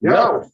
Go.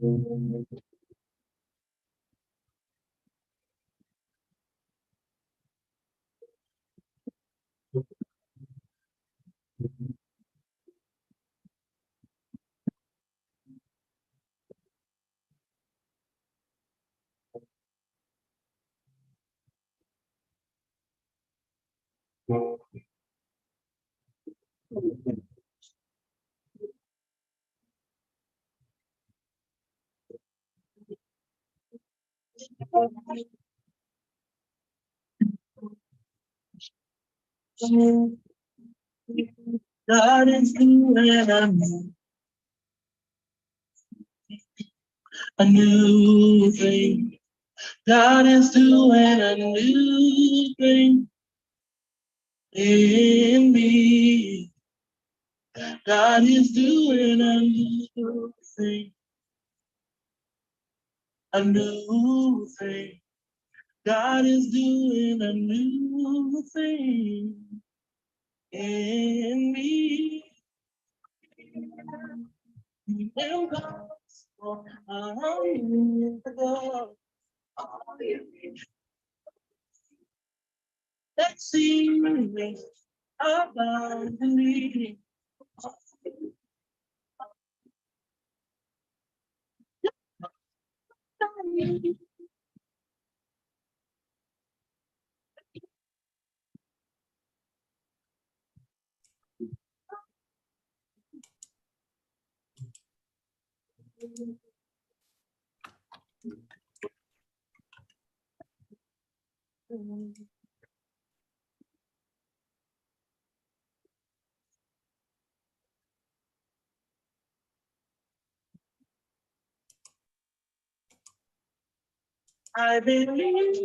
God is doing a new thing. God is doing a new thing in me. God is doing a new thing. A new thing. God is doing a new thing in me. Well, God's for let's see about me. I believe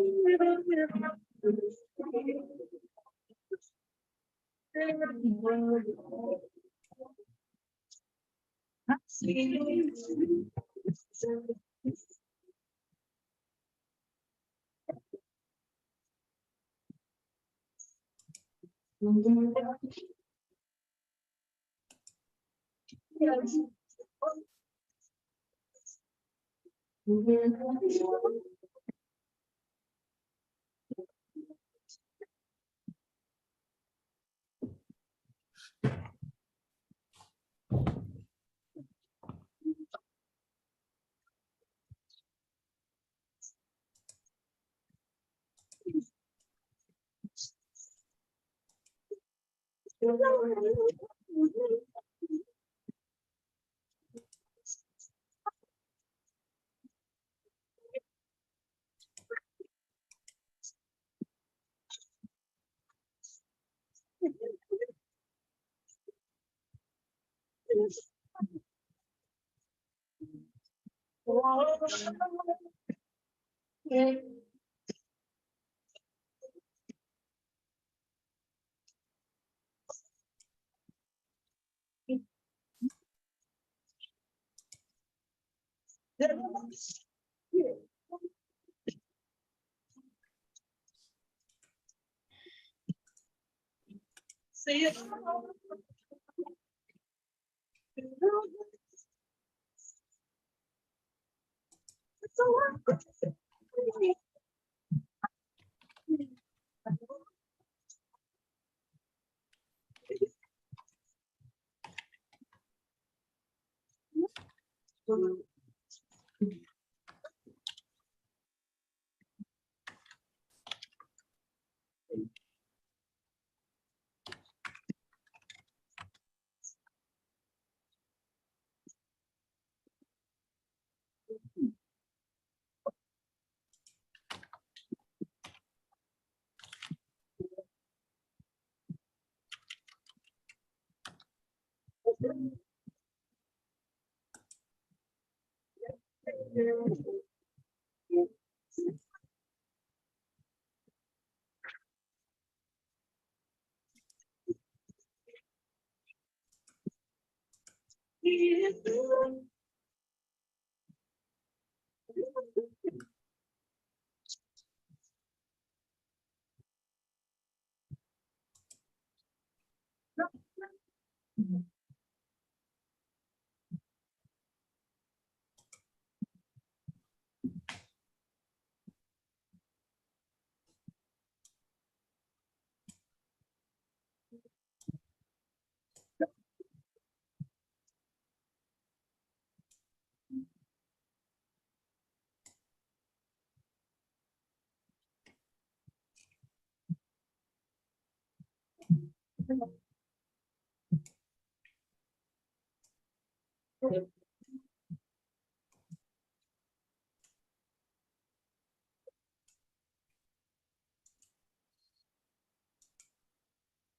see it.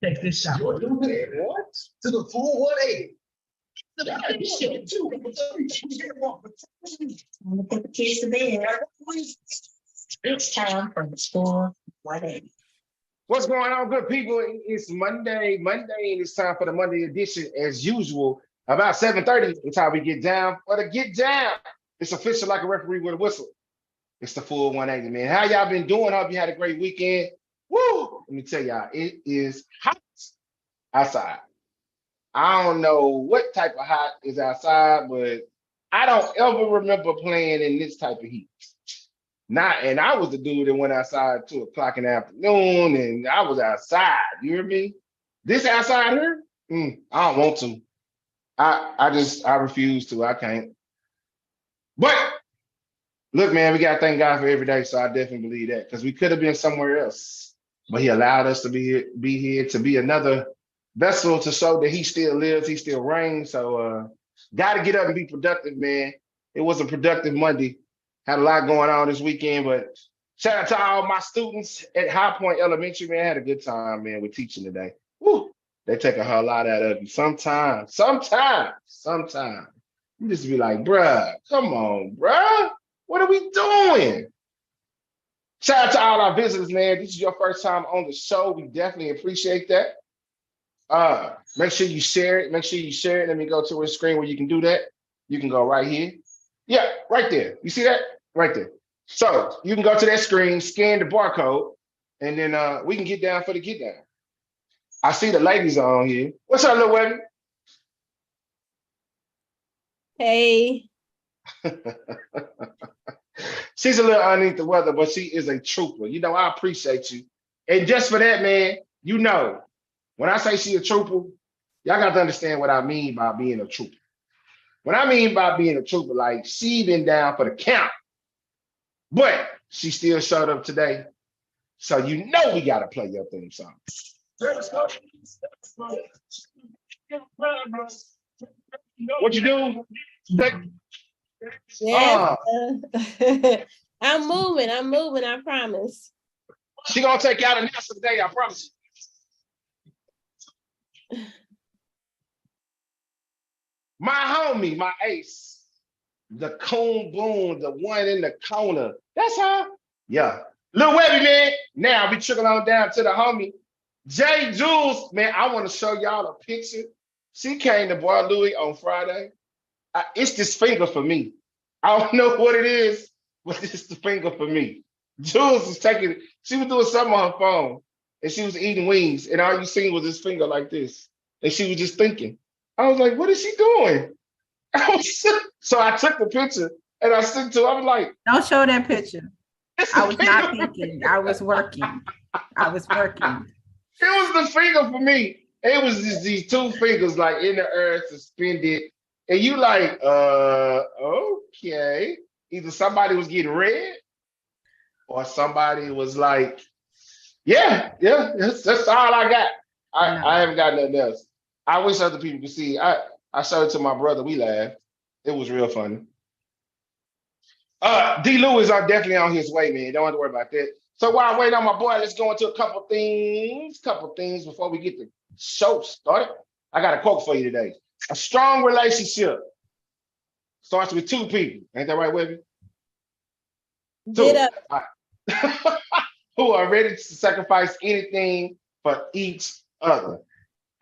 Take this shot. What? To the full 180. I'm gonna put the kids to bed. It's time for the full 180. What's going on, good people? It's Monday, and it's time for the Monday edition as usual. About 7:30, it's how we get down. For the get down, it's official like a referee with a whistle. It's the full 180, man. How y'all been doing? Hope you had a great weekend. Woo! Let me tell y'all, it is hot outside. I don't know what type of hot is outside, but I don't ever remember playing in this type of heat. And I was the dude that went outside at 2 o'clock in the afternoon, and I was outside. You hear me? This outside here, I don't want to. I refuse to. I can't. But look, man, we gotta thank God for every day. So I definitely believe that because we could have been somewhere else, but He allowed us to be here to be another vessel to show that He still lives, He still reigns. So got to get up and be productive, man. It was a productive Monday. Had a lot going on this weekend, but shout out to all my students at High Point Elementary, man. Had a good time, man, with teaching today. Woo! They take a whole lot out of you. Sometimes. You just be like, bruh, come on, bruh. What are we doing? Shout out to all our visitors, man. This is your first time on the show. We definitely appreciate that. Make sure you share it. Let me go to a screen where you can do that. You can go right here. Yeah, right there. You see that? Right there. So you can go to that screen, scan the barcode, and then we can get down for the get down. I see the ladies are on here. What's up, little Webby? Hey. She's a little underneath the weather, but she is a trooper. You know, I appreciate you. And just for that, man, you know, when I say she a trooper, y'all got to understand what I mean by being a trooper. When I mean by being a trooper, like she been down for the count, but she still showed up today. So you know we got to play your theme song. What you do? Yeah. I'm moving, I promise. She gonna take you out of NASA today, I promise you. My homie, my ace, the coon boom, the one in the corner. That's her. Yeah. Lil Webby, man. Now we trickling on down to the homie. J. Jules, man, I want to show y'all a picture. She came to Boy Louis on Friday. It's this finger for me. I don't know what it is, but it's the finger for me. Jules was she was doing something on her phone, and she was eating wings, and all you seen was this finger like this. And she was just thinking. I was like, what is she doing? So I took the picture, and I sent to her. I was like, don't show that picture. I was not thinking. I was working. It was the finger for me. It was just these two fingers like in the earth, suspended. And you like, okay. Either somebody was getting red or somebody was like, yeah, that's all I got. I haven't got nothing else. I wish other people could see. I showed it to my brother. We laughed. It was real funny. D. Lewis are definitely on his way, man. Don't have to worry about that. So while I wait on my boy, let's go into a couple things before we get the show started. I got a quote for you today. A strong relationship starts with two people. Ain't that right, Webby? Get up. Who are ready to sacrifice anything for each other.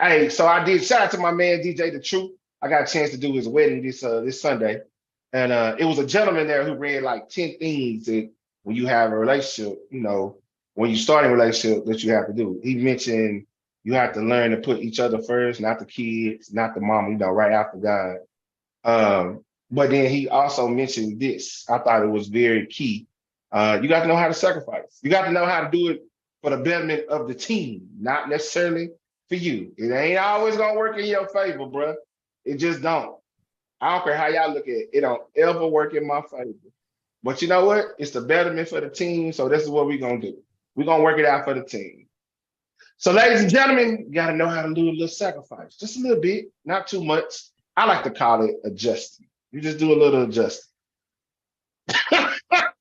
Hey, so I did shout out to my man DJ The Truth. I got a chance to do his wedding this Sunday. And it was a gentleman there who read like 10 things that when you have a relationship, you know, when you start a relationship that you have to do. He mentioned you have to learn to put each other first, not the kids, not the mom, you know, right after God. But then he also mentioned this. I thought it was very key. You got to know how to sacrifice. You got to know how to do it for the betterment of the team, not necessarily for you. It ain't always going to work in your favor, bro. It just don't. I don't care how y'all look at it. It don't ever work in my favor. But you know what? It's the betterment for the team. So this is what we're going to do. We're going to work it out for the team. So, ladies and gentlemen, you gotta know how to do a little sacrifice. Just a little bit, not too much. I like to call it adjusting. You just do a little adjusting.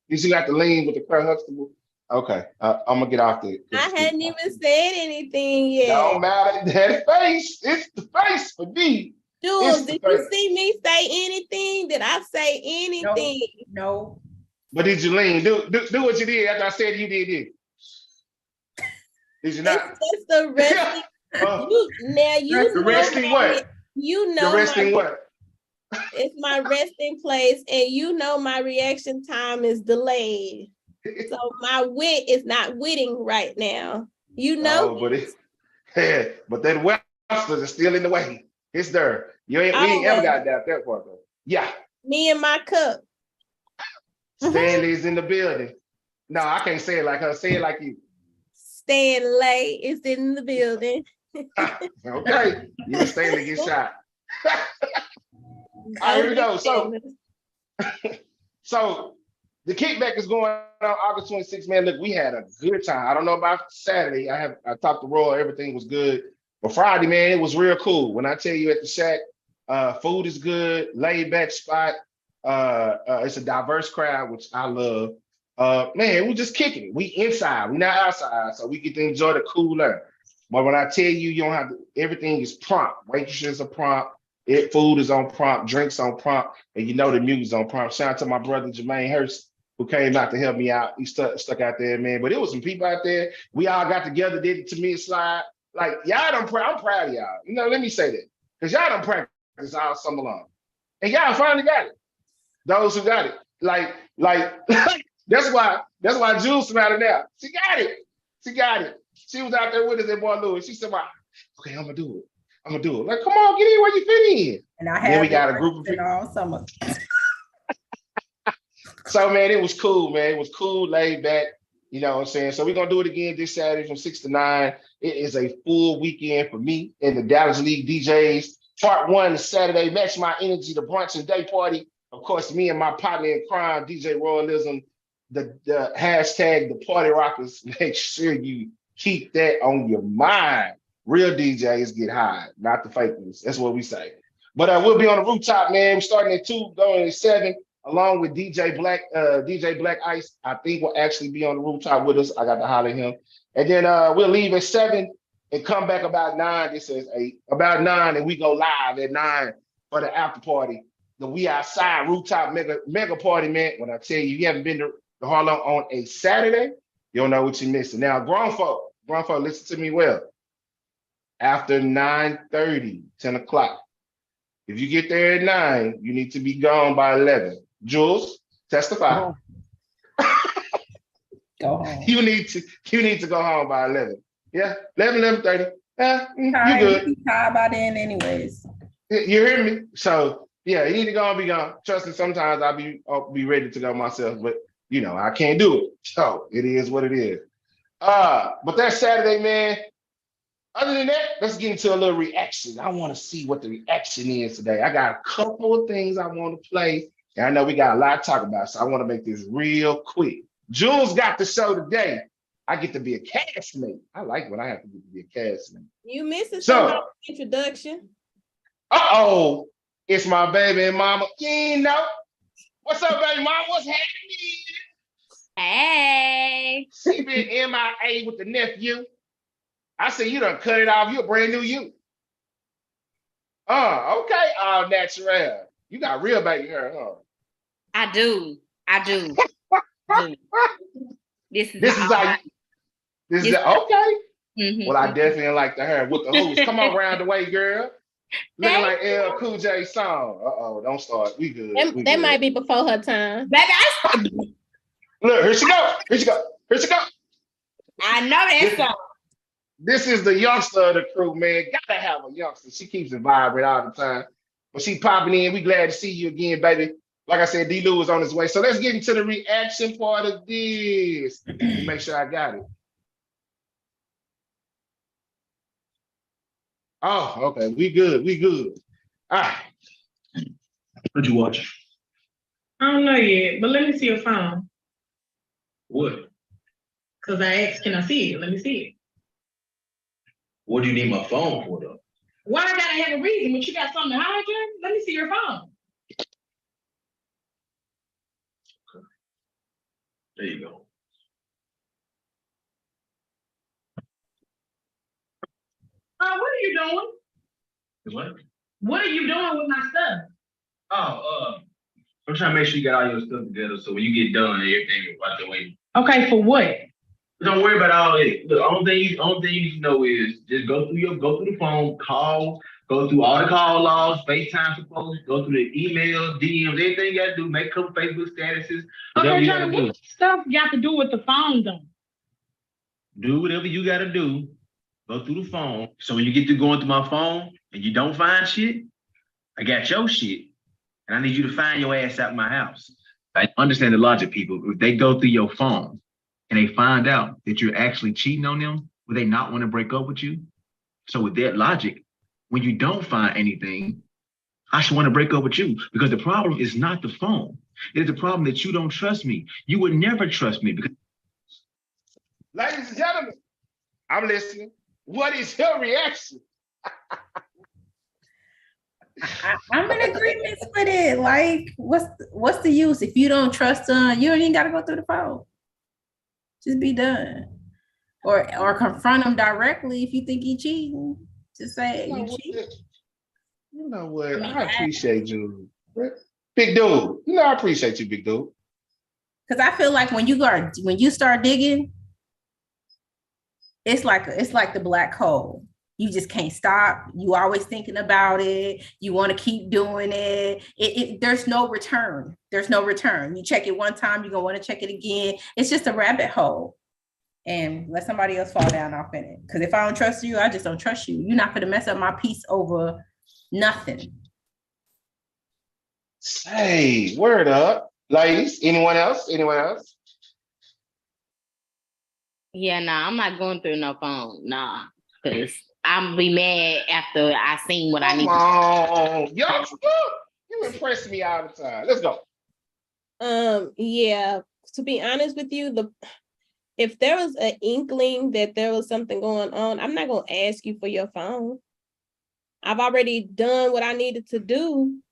You see, got to lean with the Kurt Huxtable. Okay, I'm gonna get off there. I hadn't even said anything yet. Don't matter that face. It's the face for me. Jules, It's the did you face. see me say anything? Did I say anything? No. But did you lean? Do what you did after I said you did it. Did you not? It's just the resting. You the know resting what? You know The resting what? it's my resting place, and you know my reaction time is delayed. So my wit is not witting right now. You know. Oh, but that Webster is still in the way. It's there. We ain't ever got that part though. Yeah. Me and my cup. Stanley's in the building. No, I can't say it like her. Say it like you. Stanley is in the building. Okay. You and Stanley get shot. All right, here we go. So the kickback is going on August 26th, man. Look, we had a good time. I don't know about Saturday. I talked to Roy, everything was good. But Friday, man, it was real cool. When I tell you at the shack, food is good, laid back spot. It's a diverse crowd, which I love. Man, we just kicking it. We inside, we not outside, so we get to enjoy the cool air. But when I tell you, you don't have to, everything is prompt. Waitresses are prompt. Food is on prompt, drinks on prompt, and you know the music's on prompt. Shout out to my brother Jermaine Hurst, who came out to help me out. He stuck out there, man. But it was some people out there. We all got together, did it to me slide. Like y'all I'm proud of y'all. You know, let me say that. Because y'all done practice all summer long. And y'all finally got it. Those who got it. Like that's why Jules smiling now. She got it. She was out there with us at Boy Louis. She said, okay, I'm gonna do it. Like, come on, get in where you fit in. And I had we got a group of people all summer. So man, it was cool, man. It was cool, laid back. You know what I'm saying? So we're gonna do it again this Saturday from 6 to 9. It is a full weekend for me and the Dallas League DJs. Part 1 is Saturday, Match My Energy, the brunch and day party. Of course, me and my partner in crime, DJ Royalism, the hashtag the Party Rockers. Make sure you keep that on your mind. Real DJs get high, not the fake ones. That's what we say. But we'll be on the rooftop, man. We're starting at 2, going at 7, along with DJ Black Ice. I think will actually be on the rooftop with us. I got to holler at him. And then we'll leave at 7 and come back about 9. This says 8. About 9, and we go live at 9 for the after party. The We Outside rooftop mega party, man. When I tell you haven't been to Harlem on a Saturday, you don't know what you're missing. Now, grown folk, listen to me well. After 9:30, 10 o'clock. If you get there at 9, you need to be gone by 11. Jules, testify. Go home. You need to go home by 11. Yeah, 11:30. You good. Be tired by then anyways. You hear me? So yeah, you need to go and be gone. Trust me, sometimes I'll be ready to go myself, but you know, I can't do it. So it is what it is. But that's Saturday, man. Other than that, let's get into a little reaction. I want to see what the reaction is today. I got a couple of things I want to play. And I know we got a lot to talk about, so I want to make this real quick. Jules got the show today. I get to be a castmate. I like when I have to be a castmate. You missing some introduction. Uh-oh. It's my baby mama. You know. What's up, baby mama? What's happening? Hey. She been MIA with the nephew. I said, you done cut it off. You're a brand new you. Okay. All natural. You got real baby hair, huh? I do. This is okay. Mm-hmm. Well, I definitely like the hair with the hoops. Come on, round the way, girl. Looking like LL Cool J song. Don't start. We good. That might be before her time. Baby, Look, here she go. I know that song. This is the youngster of the crew, man. Gotta have a youngster. She keeps it vibrant all the time. But she popping in. We glad to see you again, baby. Like I said, D-Lou is on his way. So let's get into the reaction part of this. Make sure I got it. Oh, okay. We good. All right. What'd you watch? I don't know yet, but let me see your phone. What? Because I asked, can I see it? Let me see it. What do you need my phone for though? Why I gotta have a reason? But you got something to hide, Jeremy? Let me see your phone. There you go. What are you doing? What? What are you doing with my stuff? Oh, I'm trying to make sure you got all your stuff together so when you get done, everything is right the way. Okay, for what? Don't worry about all it. The only thing you need to know is just go through the phone, call, go through all the call logs, FaceTime supposed, go through the email, DMs, everything you gotta do, make a couple Facebook statuses, whatever Okay, you gotta Johnny, do. what stuff got to do with the phone though? Do whatever you gotta do. Go through the phone. So when you get to going through my phone and you don't find shit, I got your shit. And I need you to find your ass out my house. I understand the logic, people. If they go through your phone and they find out that you're actually cheating on them, would they not want to break up with you? So with that logic, when you don't find anything, I should want to break up with you because the problem is not the phone. It is the problem that you don't trust me. You would never trust me because. Ladies and gentlemen, I'm listening. What is your reaction? I'm in agreement with it. Like, what's the use if you don't trust them? You don't even gotta go through the phone. Just be done, or confront him directly if you think he cheating. Just say you cheating. You know what? I appreciate you, big dude. You know I appreciate you, big dude. Because I feel like when you start digging, it's like the black hole. You just can't stop. You always thinking about it. You want to keep doing it. There's no return. There's no return. You check it one time, you're gonna want to check it again. It's just a rabbit hole. And let somebody else fall down off in it. Because if I don't trust you, I just don't trust you. You're not gonna mess up my peace over nothing. Hey, word up. Ladies, anyone else? Anyone else? Yeah, nah, I'm not going through no phone. Nah. Because I'm be mad after I seen what I need. Come on. Yo, you impress me all the time. Let's go. Yeah, to be honest with you, if there was an inkling that there was something going on, I'm not gonna ask you for your phone. I've already done what I needed to do.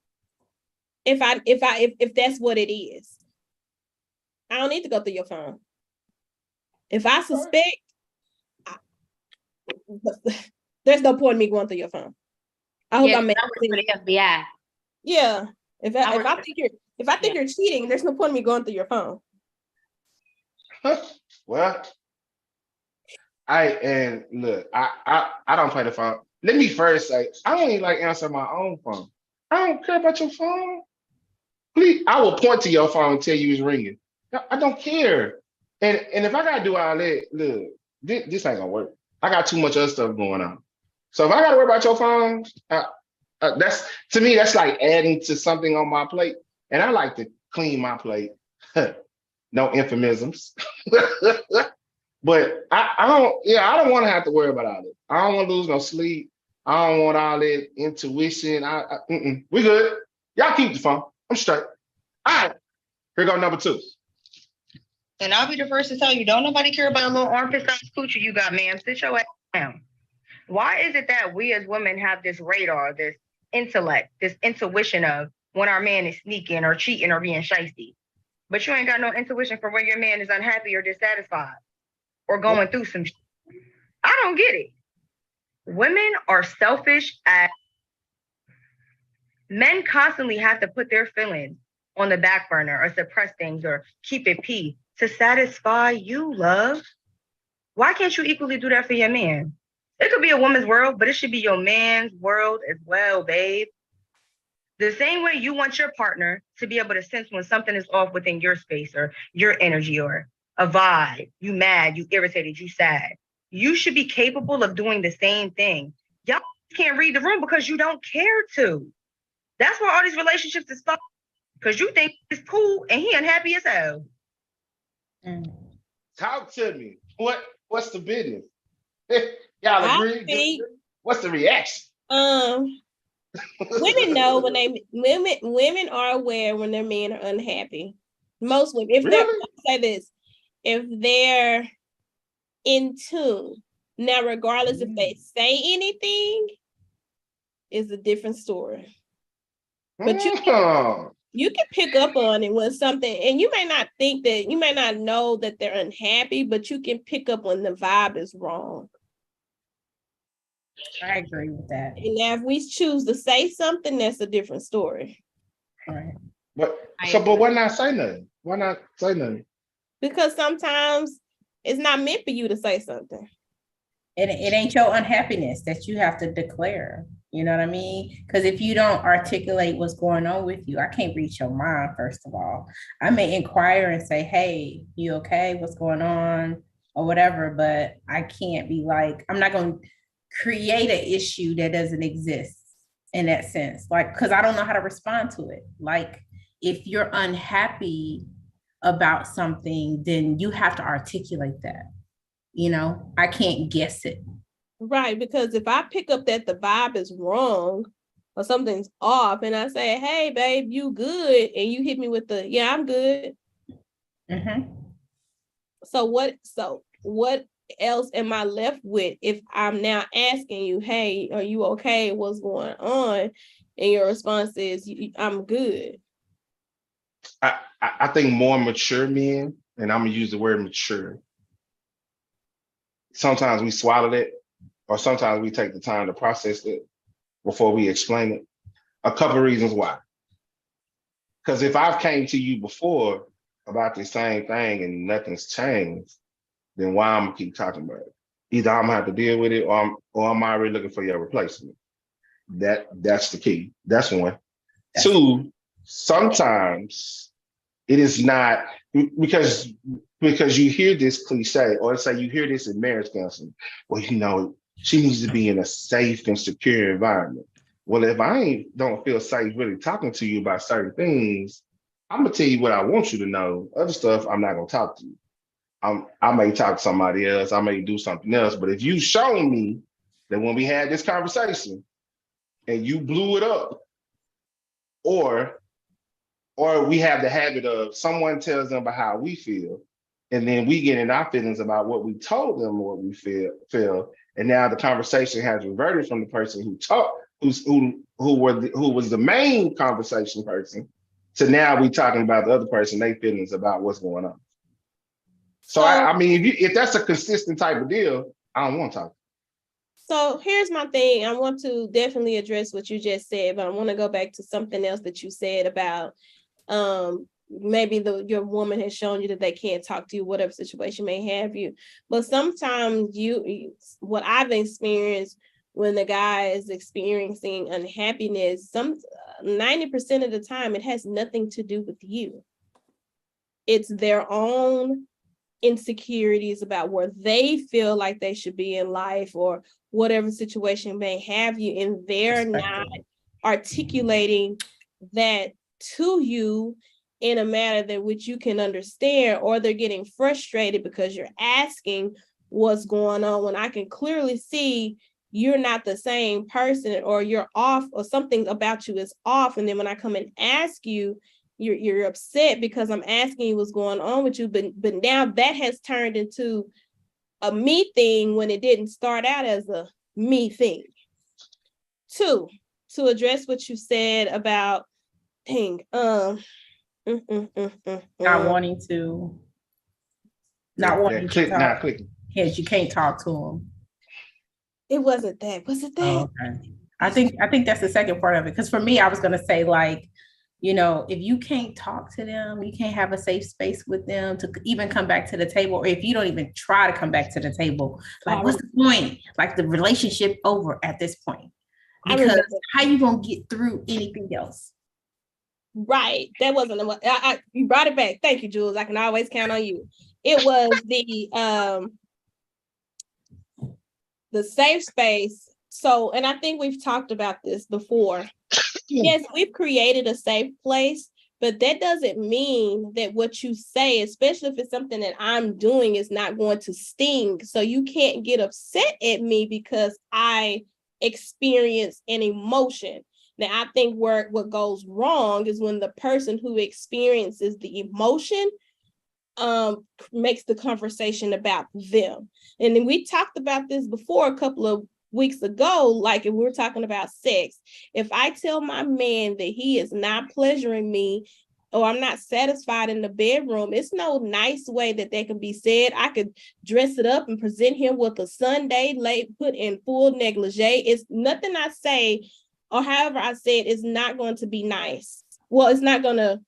If that's what it is, I don't need to go through your phone. If I suspect, there's no point in me going through your phone. I hope I'm making for the FBI. Yeah. If I think you're cheating, there's no point in me going through your phone. Well, look, I don't play the phone. Let me first say, I don't even like answer my own phone. I don't care about your phone. Please, I will point to your phone and tell you it's ringing. I don't care. And if I gotta do all that, look, this ain't gonna work. I got too much other stuff going on. So if I gotta worry about your phone, that's to me, that's like adding to something on my plate. And I like to clean my plate. No euphemisms. But I don't want to have to worry about all that. I don't want to lose no sleep. I don't want all that intuition. We good. Y'all keep the phone. I'm straight. All right. Here go number 2. And I'll be the first to tell you, don't nobody care about a little armpit size coochie you got, ma'am. Sit your ass down. Why is it that we as women have this radar, this intellect, this intuition of when our man is sneaking or cheating or being shysty? But you ain't got no intuition for when your man is unhappy or dissatisfied or going through some shit. I don't get it. Women are selfish as men constantly have to put their feelings on the back burner or suppress things or keep it pee to satisfy you, love. Why can't you equally do that for your man? It could be a woman's world, but it should be your man's world as well, babe. The same way you want your partner to be able to sense when something is off within your space or your energy or a vibe, you mad, you irritated, you sad. You should be capable of doing the same thing. Y'all can't read the room because you don't care to. That's why all these relationships is fucked, because you think it's cool and he unhappy as hell. Talk to me. What's the business? Y'all agree? What's the reaction? Women know women are aware when their men are unhappy. Most women, if they're in tune, Now, regardless if they say anything, is a different story. But you can pick up on it when something, and you may not think that, you may not know that they're unhappy, but you can pick up when the vibe is wrong. I agree with that. And now if we choose to say something, that's a different story. All right. But why not say nothing? Why not say nothing? Because sometimes it's not meant for you to say something. It ain't your unhappiness that you have to declare. You know what I mean? Because if you don't articulate what's going on with you, I can't reach your mind, first of all. I may inquire and say, hey, you okay? What's going on? Or whatever, but I can't be like, I'm not going to create an issue that doesn't exist in that sense. Like, because I don't know how to respond to it. Like, if you're unhappy about something, then you have to articulate that. You know, I can't guess it. Right, because if I pick up that the vibe is wrong or something's off and I say, hey, babe, you good? And you hit me with the, yeah, I'm good. Mm-hmm. So what else am I left with if I'm now asking you, hey, are you okay? What's going on? And your response is, I'm good. I think more mature men, and I'm gonna use the word mature, sometimes we swallow it, or sometimes we take the time to process it before we explain it. A couple of reasons why. Because if I've came to you before about the same thing and nothing's changed, then why I'm gonna keep talking about it? Either I'm gonna have to deal with it, or I'm already looking for your replacement. That's the key. That's one. Two, sometimes it is not because you hear this cliche, or say you hear this in marriage counseling. Well, you know, she needs to be in a safe and secure environment. Well, if I don't feel safe really talking to you about certain things, I'm gonna tell you what I want you to know. Other stuff, I'm not gonna talk to you. I may talk to somebody else, I may do something else. But if you show me that when we had this conversation and you blew it up, or we have the habit of someone tells them about how we feel, and then we get in our feelings about what we told them, what we feel, and now the conversation has reverted from the person who talked, who was the main conversation person, to now we talking about the other person, their feelings about what's going on. So I mean, if that's a consistent type of deal, I don't want to talk. So here's my thing. I want to definitely address what you just said, but I want to go back to something else that you said about maybe your woman has shown you that they can't talk to you, whatever situation may have you. But sometimes what I've experienced when the guy is experiencing unhappiness, 90% of the time, it has nothing to do with you. It's their own insecurities about where they feel like they should be in life, or whatever situation may have you, and they're not articulating that to you in a manner that which you can understand, or they're getting frustrated because you're asking what's going on when I can clearly see you're not the same person, or you're off, or something about you is off. And then when I come and ask you, you're upset because I'm asking you what's going on with you, but now that has turned into a me thing when it didn't start out as a me thing. Two, to address what you said about not wanting to talk. Yes, you can't talk to them. It wasn't that. Was it that? Oh, okay. I think that's the second part of it. Because for me, I was gonna say, like, you know, if you can't talk to them, you can't have a safe space with them to even come back to the table. Or if you don't even try to come back to the table, like, what's the point? Like, the relationship over at this point. Because how you gonna get through anything else? Right. That wasn't you brought it back. Thank you, Jules. I can always count on you. It was the safe space. So, and I think we've talked about this before. Yes, we've created a safe place, but that doesn't mean that what you say, especially if it's something that I'm doing, is not going to sting. So you can't get upset at me because I experience an emotion. Now, I think what goes wrong is when the person who experiences the emotion makes the conversation about them. And then we talked about this before a couple of weeks ago, like if we were talking about sex. If I tell my man that he is not pleasuring me or I'm not satisfied in the bedroom, it's no nice way that can be said. I could dress it up and present him with a Sunday put in full negligee. It's nothing I say or however I say it is not going to be nice. Well, it's not going to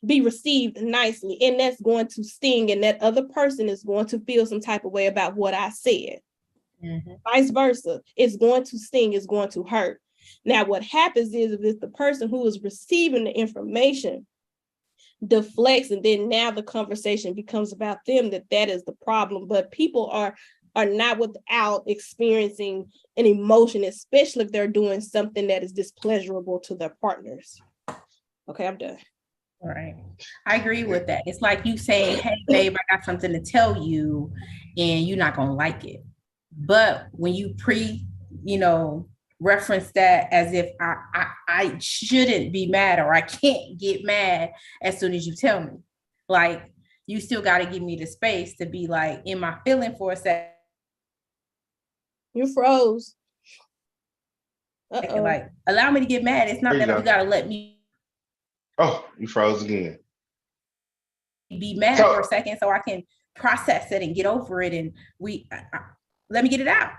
be received nicely, and that's going to sting, and that other person is going to feel some type of way about what I said. Mm-hmm. Vice versa, it's going to sting, it's going to hurt. Now, what happens is if it's the person who is receiving the information deflects, and then now the conversation becomes about them, that is the problem. But people are not without experiencing an emotion, especially if they're doing something that is displeasurable to their partners. Okay, I'm done. Right. I agree with that. It's like you saying, hey, babe, I got something to tell you, and you're not going to like it. But when you reference that as if I shouldn't be mad or I can't get mad as soon as you tell me, like, you still got to give me the space to be like, in my feeling for a second. You froze. Like, allow me to get mad. It's not that you got to let me. Oh, you froze again. Be mad for a second so I can process it and get over it. And let me get it out.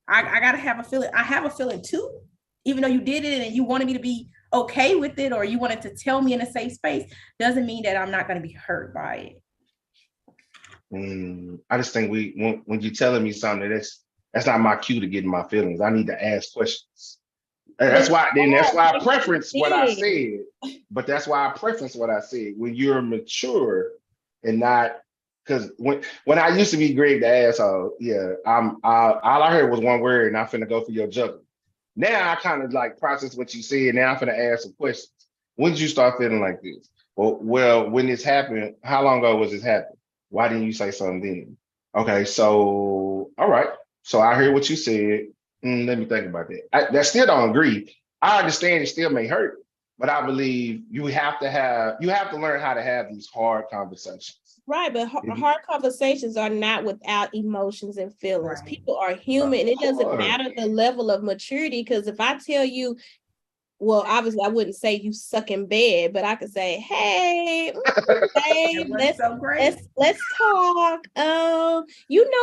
I got to have a feeling. I have a feeling too, even though you did it and you wanted me to be okay with it, or you wanted to tell me in a safe space, doesn't mean that I'm not going to be hurt by it. I just think when you're telling me something, that's not my cue to get in my feelings. I need to ask questions. That's why I preference what I said. But that's why I preference what I said. When you're mature and not, because when I used to be Greg the asshole, all I heard was one word, and I'm finna go for your juggler. Now I kind of like process what you said. Now I'm finna ask some questions. When did you start feeling like this? Well, when this happened, how long ago was this happening? Why didn't you say something then? Okay, so all right. So I heard what you said. Let me think about that. I still don't agree. I understand it still may hurt, but I believe you have to learn how to have these hard conversations. Right, but hard conversations are not without emotions and feelings. Right. People are human, and it doesn't matter the level of maturity. Because if I tell you, well, obviously I wouldn't say you suck in bed, but I could say, hey, babe, let's talk.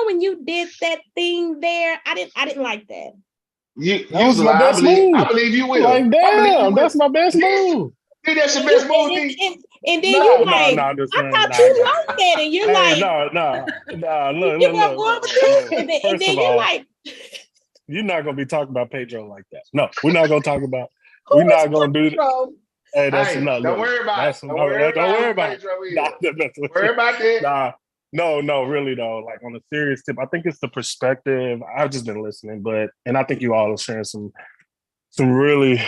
When you did that thing there, I didn't like that. That was my best move. I believe you will. Like, damn, that's my best move. That's your best move. And then you like, I thought you liked that, and you're like, look. And then you're like, you're not gonna be talking about Pedro like that. No, we're not gonna talk about. We're not gonna do that. Hey, that's enough. Don't worry about it. Don't worry about it. Worry about that. No, really though. Like, on a serious tip, I think it's the perspective. I've just been listening, and I think you all are sharing some really,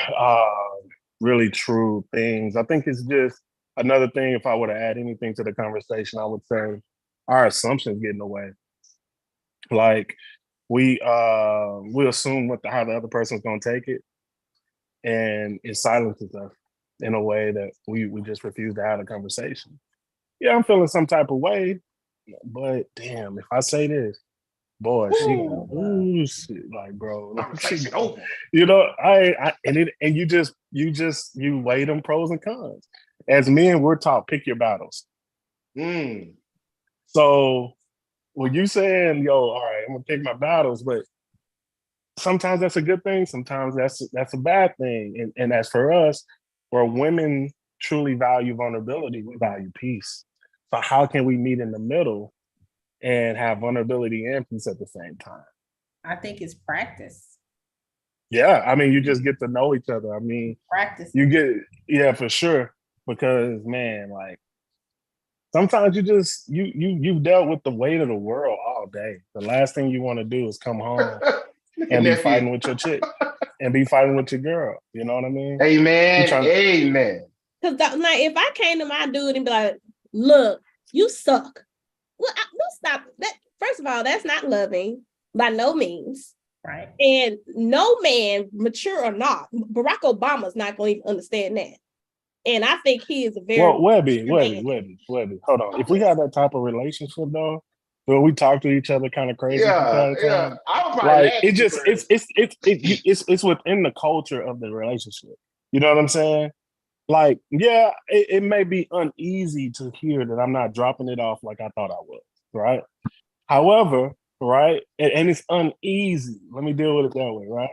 really true things. I think it's just another thing. If I were to add anything to the conversation, I would say our assumptions get in the way. Like, we assume how the other person's gonna take it, and it silences us in a way that we just refuse to have a conversation. Yeah, I'm feeling some type of way, but damn, if I say this, boy, shit, like, bro, you weigh them pros and cons. As men, we're taught pick your battles. So when you saying, all right, I'm gonna pick my battles, but sometimes that's a good thing, sometimes that's a bad thing. And as for us, where women truly value vulnerability, we value peace. So how can we meet in the middle and have vulnerability and peace at the same time? I think it's practice. Yeah, I mean, you just get to know each other. I mean, practice. For sure. Because, man, like, sometimes you've dealt with the weight of the world all day. The last thing you want to do is come home and be fighting with your chick and be fighting with your girl. You know what I mean? Amen. Because if I came to my dude and be like, look, you suck. Well, let's stop that. First of all, that's not loving by no means. Right. And no man, mature or not, Barack Obama's not going to even understand that. And I think he is a very Well, Webby, man. hold on. If we have that type of relationship though, where we talk to each other kind of crazy from time to time, I would probably like laugh it at you just first. it's within the culture of the relationship. You know what I'm saying? Like, yeah, it may be uneasy to hear that I'm not dropping it off like I thought I was, right? However, right, and it's uneasy. Let me deal with it that way, right?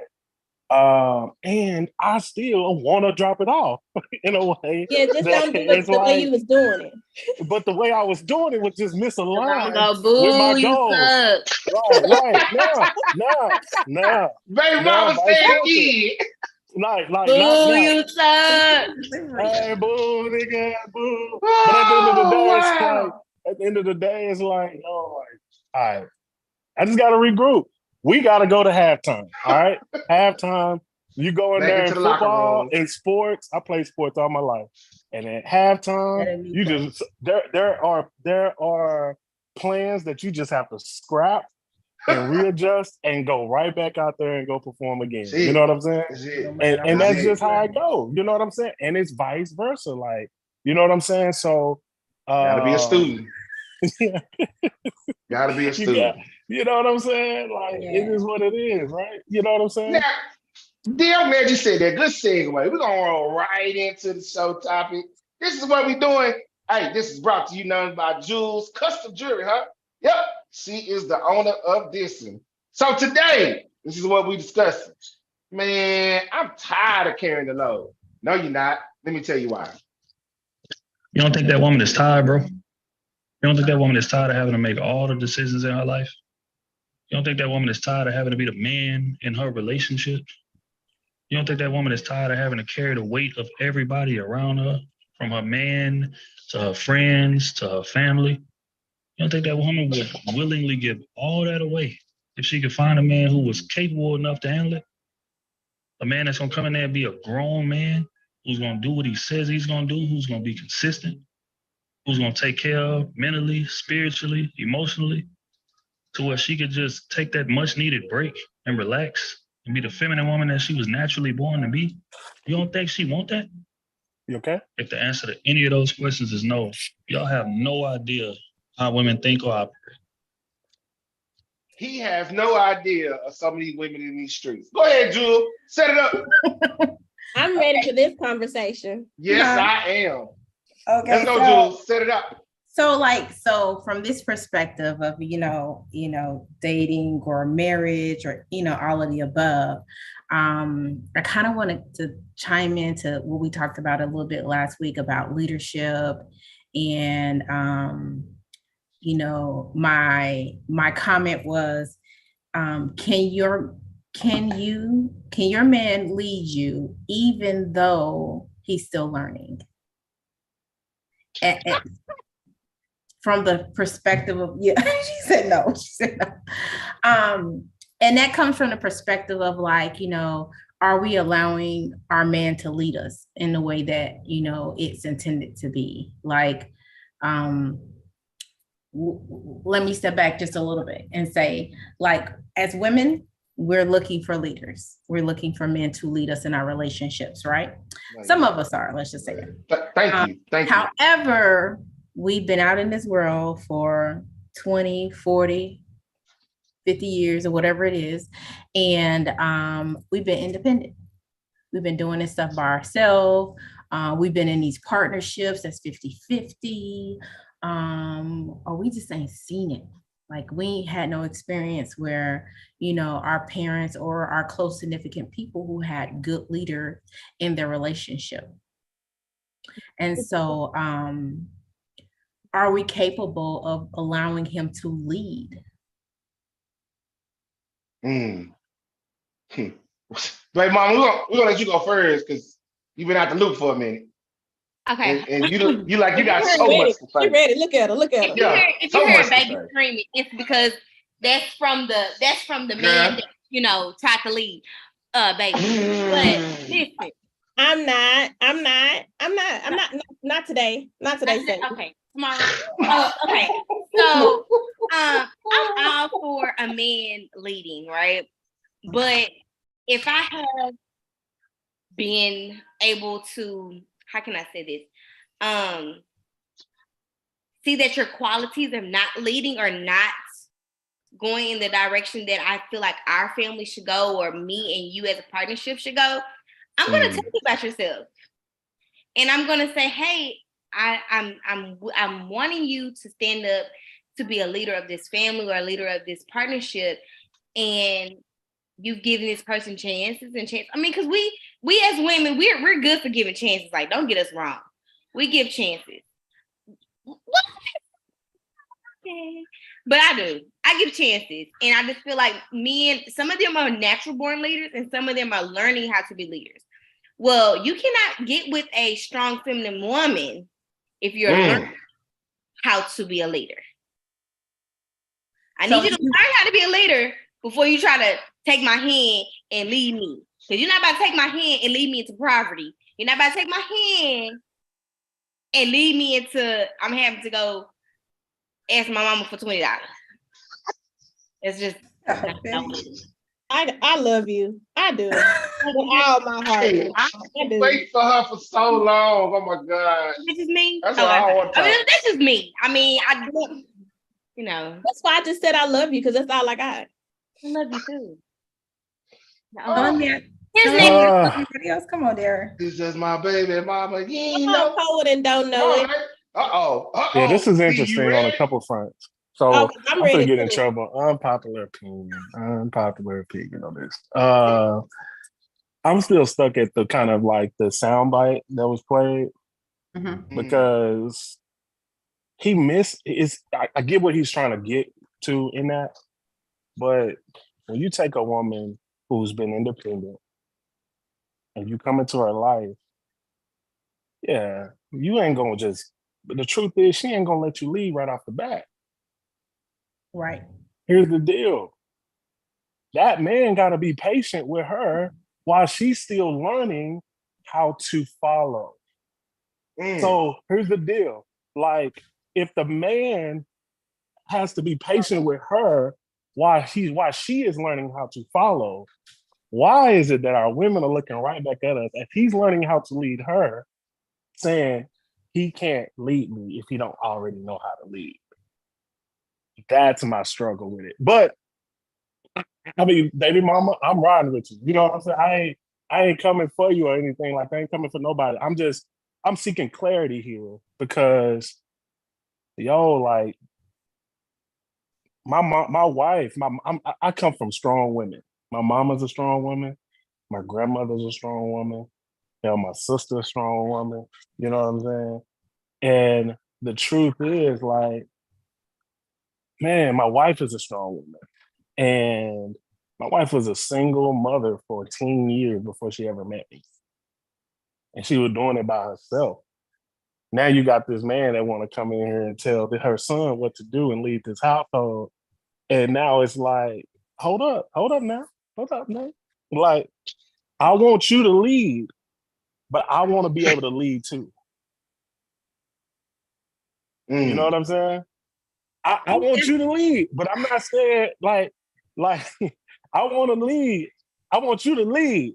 And I still want to drop it off in a way Yeah, just that don't do it is the way you like, was doing it. but the way I was doing it was just I'm misaligned gonna with my boo you, goals. suck. Right. No, Baby mama vice say versa. again. Like, not Boo now. you, suck. Hey, boo, nigga, boo. But at the end of the Oh, day, it's like, wow. all right, I just got to regroup. We got to go to halftime. All right, halftime. You go in Back there into in the locker football, room. in sports. I played sports all my life, and at halftime, you just there are plans that you just have to scrap and readjust and go right back out there and go perform again. You know what I'm saying? That's it. And That's that's it. just how I go. You know what I'm saying? And it's vice versa. Like, you know what I'm saying? So Gotta be a student. yeah. Gotta be a student. You know what I'm saying? Like, it is what it is, right? You know what I'm saying? Now, damn man, you said that. Good segue. We're gonna roll right into the show topic. This is what we're doing. Hey, this is brought to you none by Jules Custom Jewelry, huh? Yep, she is the owner of this one. So today, this is what we discussing. Man, I'm tired of carrying the load. No, you're not. Let me tell you why. You don't think that woman is tired, bro? You don't think that woman is tired of having to make all the decisions in her life? You don't think that woman is tired of having to be the man in her relationship? You don't think that woman is tired of having to carry the weight of everybody around her, from her man to her friends to her family? You don't think that woman would willingly give all that away if she could find a man who was capable enough to handle it? A man that's gonna come in there and be a grown man, who's gonna do what he says he's gonna do, who's gonna be consistent, who's gonna take care of mentally, spiritually, emotionally, to where she could just take that much needed break and relax and be the feminine woman that she was naturally born to be. You don't think she want that? You okay? If the answer to any of those questions is no, y'all have no idea how women think or operate. He has no idea of some of these women in these streets. Go ahead, Jewel. Set it up. I'm ready for this conversation. Yes, I am. Okay. Let's go, Jewel. Set it up. So from this perspective of, dating or marriage or, all of the above, I kind of wanted to chime into what we talked about a little bit last week about leadership and, my comment was, can your man lead you even though he's still learning? And from the perspective of, she said no. And that comes from the perspective of are we allowing our man to lead us in the way that, it's intended to be? Let me step back just a little bit and say, as women, we're looking for leaders. We're looking for men to lead us in our relationships, right? Some of us are, let's just say that. Thank you. However, we've been out in this world for 20, 40, 50 years or whatever it is. And we've been independent. We've been doing this stuff by ourselves. We've been in these partnerships that's 50-50. Or we just ain't seen it. We had no experience where, our parents or our close significant people who had good leader in their relationship. And so, are we capable of allowing him to lead? Wait, Mom, we're gonna let you go first because you've been out the loop for a minute. Okay. And you got so much to say. Get ready. Look at her. If you hear baby screaming, it's because that's from the man that tried to lead, baby. But listen, I'm not today. Not today. Okay, tomorrow. Okay. So I'm all for a man leading, right? But if I have been able to how can I say this? See that your qualities are not leading or not going in the direction that I feel like our family should go, or me and you as a partnership should go, I'm gonna tell you about yourself. And I'm gonna say, hey, I'm wanting you to stand up to be a leader of this family or a leader of this partnership. And you've given this person chances and chances. I mean, because we as women, we're good for giving chances. Like, don't get us wrong. We give chances. But I do. I give chances. And I just feel like men, some of them are natural born leaders and some of them are learning how to be leaders. Well, you cannot get with a strong feminine woman if you're learning how to be a leader. I need you to learn how to be a leader before you try to take my hand and lead me. Because you're not about to take my hand and lead me into poverty. You're not about to take my hand and lead me into, I'm having to go ask my mama for $20. It's just, I love you. I do. With all my heart. Hey, I wait for her for so long. Oh my God. This is me. That's what I want to talk. This is me. I mean, you know. That's why I just said I love you, because that's all I got. I love you too. Everybody else, come on, there. This is my baby mama. You know, poet and don't know it. Yeah, this is interesting on a couple fronts. So I'm gonna get in trouble. Unpopular opinion on this. I'm still stuck at the kind of like the soundbite that was played because he missed. I get what he's trying to get to in that, but when you take a woman who's been independent and you come into her life, yeah, you ain't gonna just. But the truth is, she ain't gonna let you leave right off the bat. Right. Here's the deal. That man got to be patient with her while she's still learning how to follow. So here's the deal. Like, if the man has to be patient with her while she is learning how to follow, why is it that our women are looking right back at us as he's learning how to lead her, saying he can't lead me if he don't already know how to lead? That's my struggle with it. But I mean, baby mama, I'm riding with you. You know what I'm saying? I ain't coming for you or anything like that. I ain't coming for nobody. I'm seeking clarity here because like my wife, I come from strong women. My mama's a strong woman. My grandmother's a strong woman. My sister's a strong woman. You know what I'm saying? And the truth is, like, man, my wife is a strong woman. And my wife was a single mother for 10 years before she ever met me. And she was doing it by herself. Now you got this man that want to come in here and tell her son what to do and lead this household. And now it's like, hold up now. Like, I want you to lead, but I want to be able to lead too. You know what I'm saying? I want you to lead, but I'm not saying like I want to lead. I want you to lead,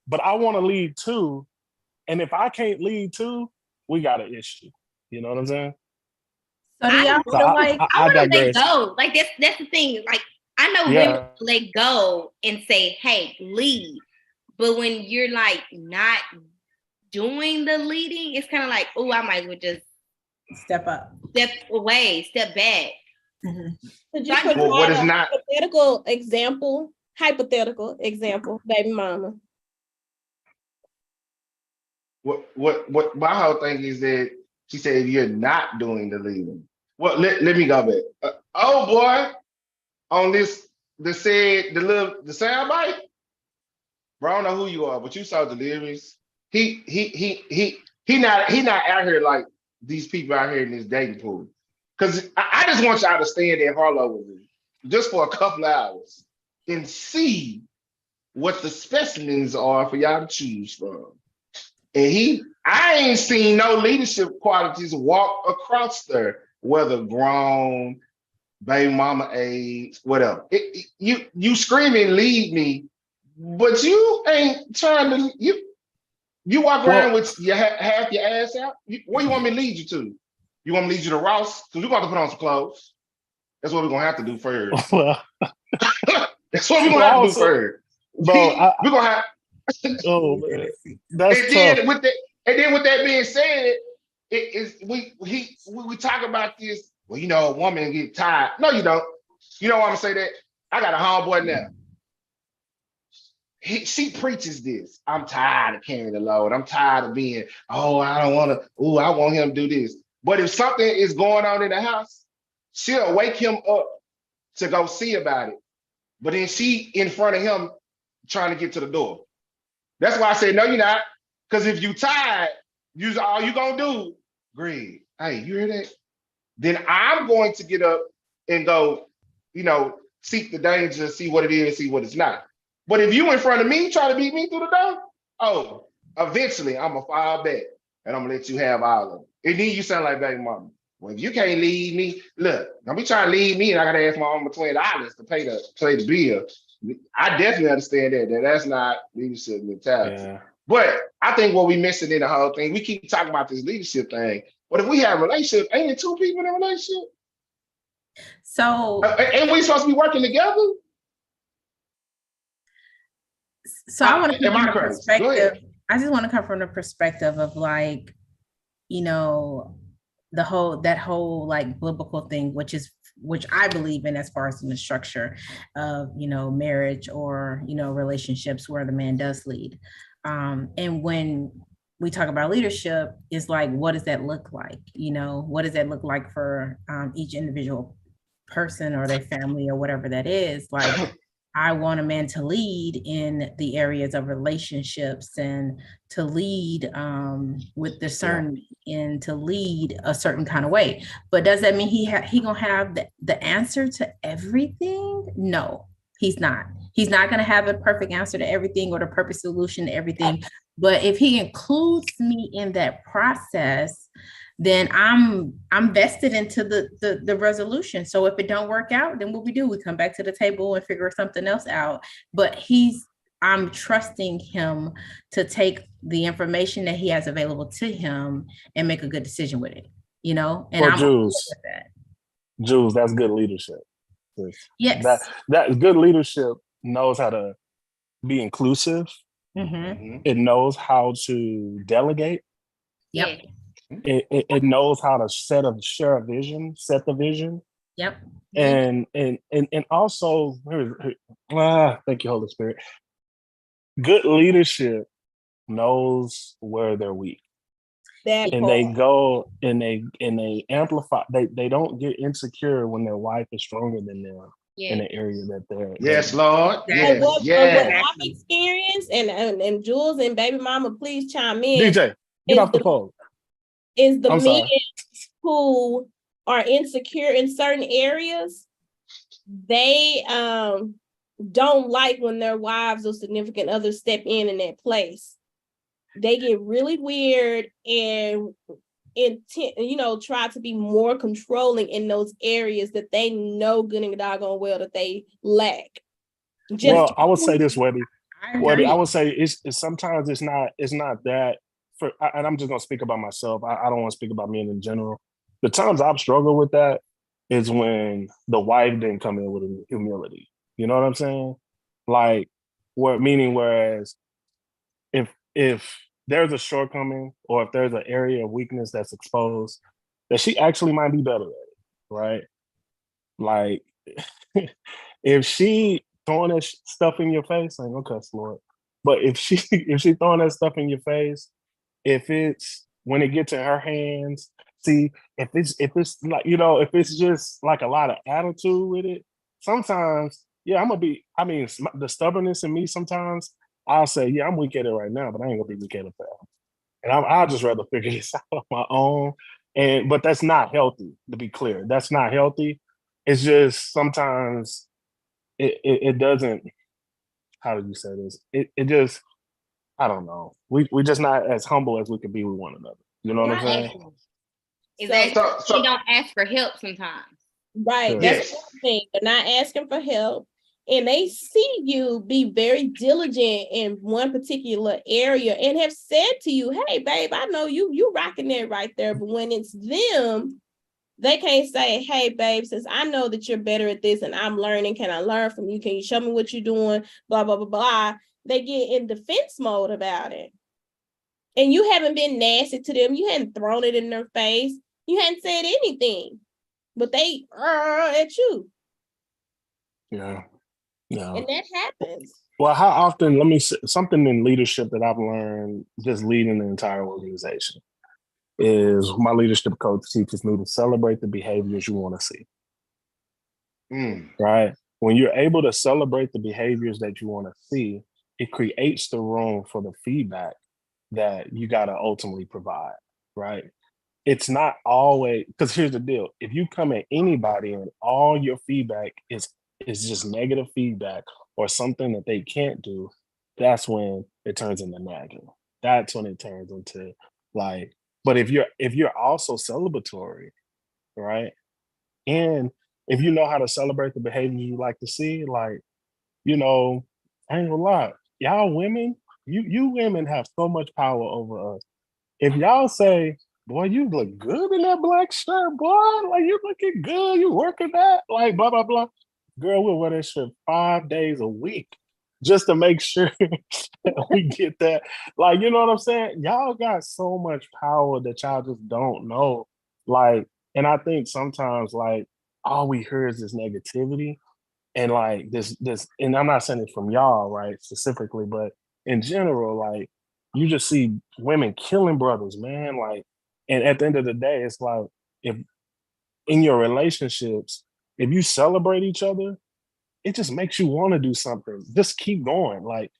but I want to lead too. And if I can't lead too, we got an issue. You know what I'm saying? So do y'all feel like I want to let go? Like that's the thing. Like, I know women let go and say, "Hey, lead," but when you're like not doing the leading, it's kind of like, "Oh, I might as well just step up, step away, step back." Could you put what is not hypothetical example, baby mama? What my whole thing is that she said you're not doing the leading. Well, let me go back. Oh boy, on the soundbite, bro. I don't know who you are, but you saw Delirious. He not out here like these people out here in this dating pool. Because I just want y'all to stand in Harlow with me just for a couple of hours and see what the specimens are for y'all to choose from. And I ain't seen no leadership qualities walk across there, whether grown, baby mama age, whatever. You screaming lead me, but you ain't trying to You walk around with your half your ass out. Where you want me to lead you to? You want me to lead you to Ross? Because we're going to put on some clothes. That's what we're going to have to do first. Well, That's what we're going to have to do first. Bro, we're going to have. Oh man, that's and tough. then with that being said, it is we talk about this. Well, you know, a woman get tired. No, you don't. You know why I'm gonna say that? I got a homeboy now. She preaches this. I'm tired of carrying the load. I'm tired of being, oh, I don't want to, oh, I want him to do this. But if something is going on in the house, she'll wake him up to go see about it. But then she in front of him trying to get to the door. That's why I said, no, you're not. Because if you tired, all you gonna do, Greg, hey, you hear that? Then I'm going to get up and go, seek the danger, see what it is, see what it's not. But if you in front of me, try to beat me through the door, oh, eventually I'm gonna fall back and I'm gonna let you have all of it. And then you sound like baby mama. Well, if you can't lead me, look, don't be trying to lead me and I gotta ask my mama $20 to pay the bill. I definitely understand that. That's not leadership mentality. Yeah. But I think what we missing in the whole thing, we keep talking about this leadership thing. But if we have a relationship, ain't it two people in a relationship? So ain't we supposed to be working together? So I want to come from the perspective. I just want to come from the perspective of like, that whole like biblical thing, which I believe in as far as in the structure of, marriage or, relationships where the man does lead. And when we talk about leadership, is like, what does that look like? What does that look like for each individual person or their family or whatever that is? Like, I want a man to lead in the areas of relationships and to lead with discernment and to lead a certain kind of way. But does that mean he gonna have the answer to everything? No, he's not. He's not gonna have a perfect answer to everything or the perfect solution to everything. But if he includes me in that process, then I'm vested into the resolution. So if it don't work out, then what we do, we come back to the table and figure something else out. But I'm trusting him to take the information that he has available to him and make a good decision with it, And I'm Jules, Jules, that's good leadership. Yes. That good leadership knows how to be inclusive. Mm-hmm. It knows how to delegate. Yep. It knows how to set the vision. Yep. And also, thank you, Holy Spirit. Good leadership knows where they're weak. They go and they amplify. They don't get insecure when their wife is stronger than them in the area that they're. Yes, Lord. Yes. What I've experienced, and Jules and baby mama, please chime in. DJ, get off the phone. Is the men who are insecure in certain areas, they don't like when their wives or significant others step in that place. They get really weird and try to be more controlling in those areas that they know good and doggone well that they lack. I would say this, Webby. I would say it's sometimes it's not that. And I'm just gonna speak about myself. I don't want to speak about men in general. The times I've struggled with that is when the wife didn't come in with humility. You know what I'm saying? Like, whereas if there's a shortcoming or if there's an area of weakness that's exposed, that she actually might be better at it, right? Like, if she throwing that stuff in your face, like, okay, Lord. But if she throwing that stuff in your face, if it's when it gets in her hands, see, if it's like, if it's just like a lot of attitude with it, sometimes, the stubbornness in me, sometimes I'll say, yeah, I'm weak at it right now, but I ain't gonna be weak at it forever. And I'll just rather figure this out on my own. But that's not healthy, to be clear. That's not healthy. It's just sometimes it doesn't, how do you say this? It just, I don't know. We're just not as humble as we could be with one another. You know what I'm saying? Is that she don't ask for help sometimes? Right. That's one thing. They're not asking for help. and they see you be very diligent in one particular area and have said to you, hey, babe, I know you rocking that right there. But when it's them, they can't say, hey, babe, since I know that you're better at this and I'm learning, can I learn from you? Can you show me what you're doing? Blah, blah, blah, blah. They get in defense mode about it. And you haven't been nasty to them. You hadn't thrown it in their face. You hadn't said anything. But they at you. Yeah. Yeah. And that happens. Well, how often, let me say something in leadership that I've learned just leading the entire organization is my leadership coach teaches me to celebrate the behaviors you want to see. Right? When you're able to celebrate the behaviors that you want to see, it creates the room for the feedback that you got to ultimately provide. Right? It's not always, because here's the deal. If you come at anybody and all your feedback is just negative feedback or something that they can't do, that's when it turns into nagging. That's when it turns into like, but if you're also celebratory, right? And if you know how to celebrate the behavior you like to see, like, you know, I ain't gonna lie, y'all women, you women have so much power over us. If y'all say, boy, you look good in that black shirt, boy, like you looking good, you working that, like blah, blah, blah. Girl, we'll wear that shirt 5 days a week just to make sure we get that. Like, you know what I'm saying? Y'all got so much power that y'all just don't know. Like, and I think sometimes like all we hear is this negativity and like this, and I'm not saying it from y'all, right, specifically, but in general, like you just see women killing brothers, man. Like, and at the end of the day, it's like if in your relationships, if you celebrate each other, it just makes you want to do something. Just keep going. Like,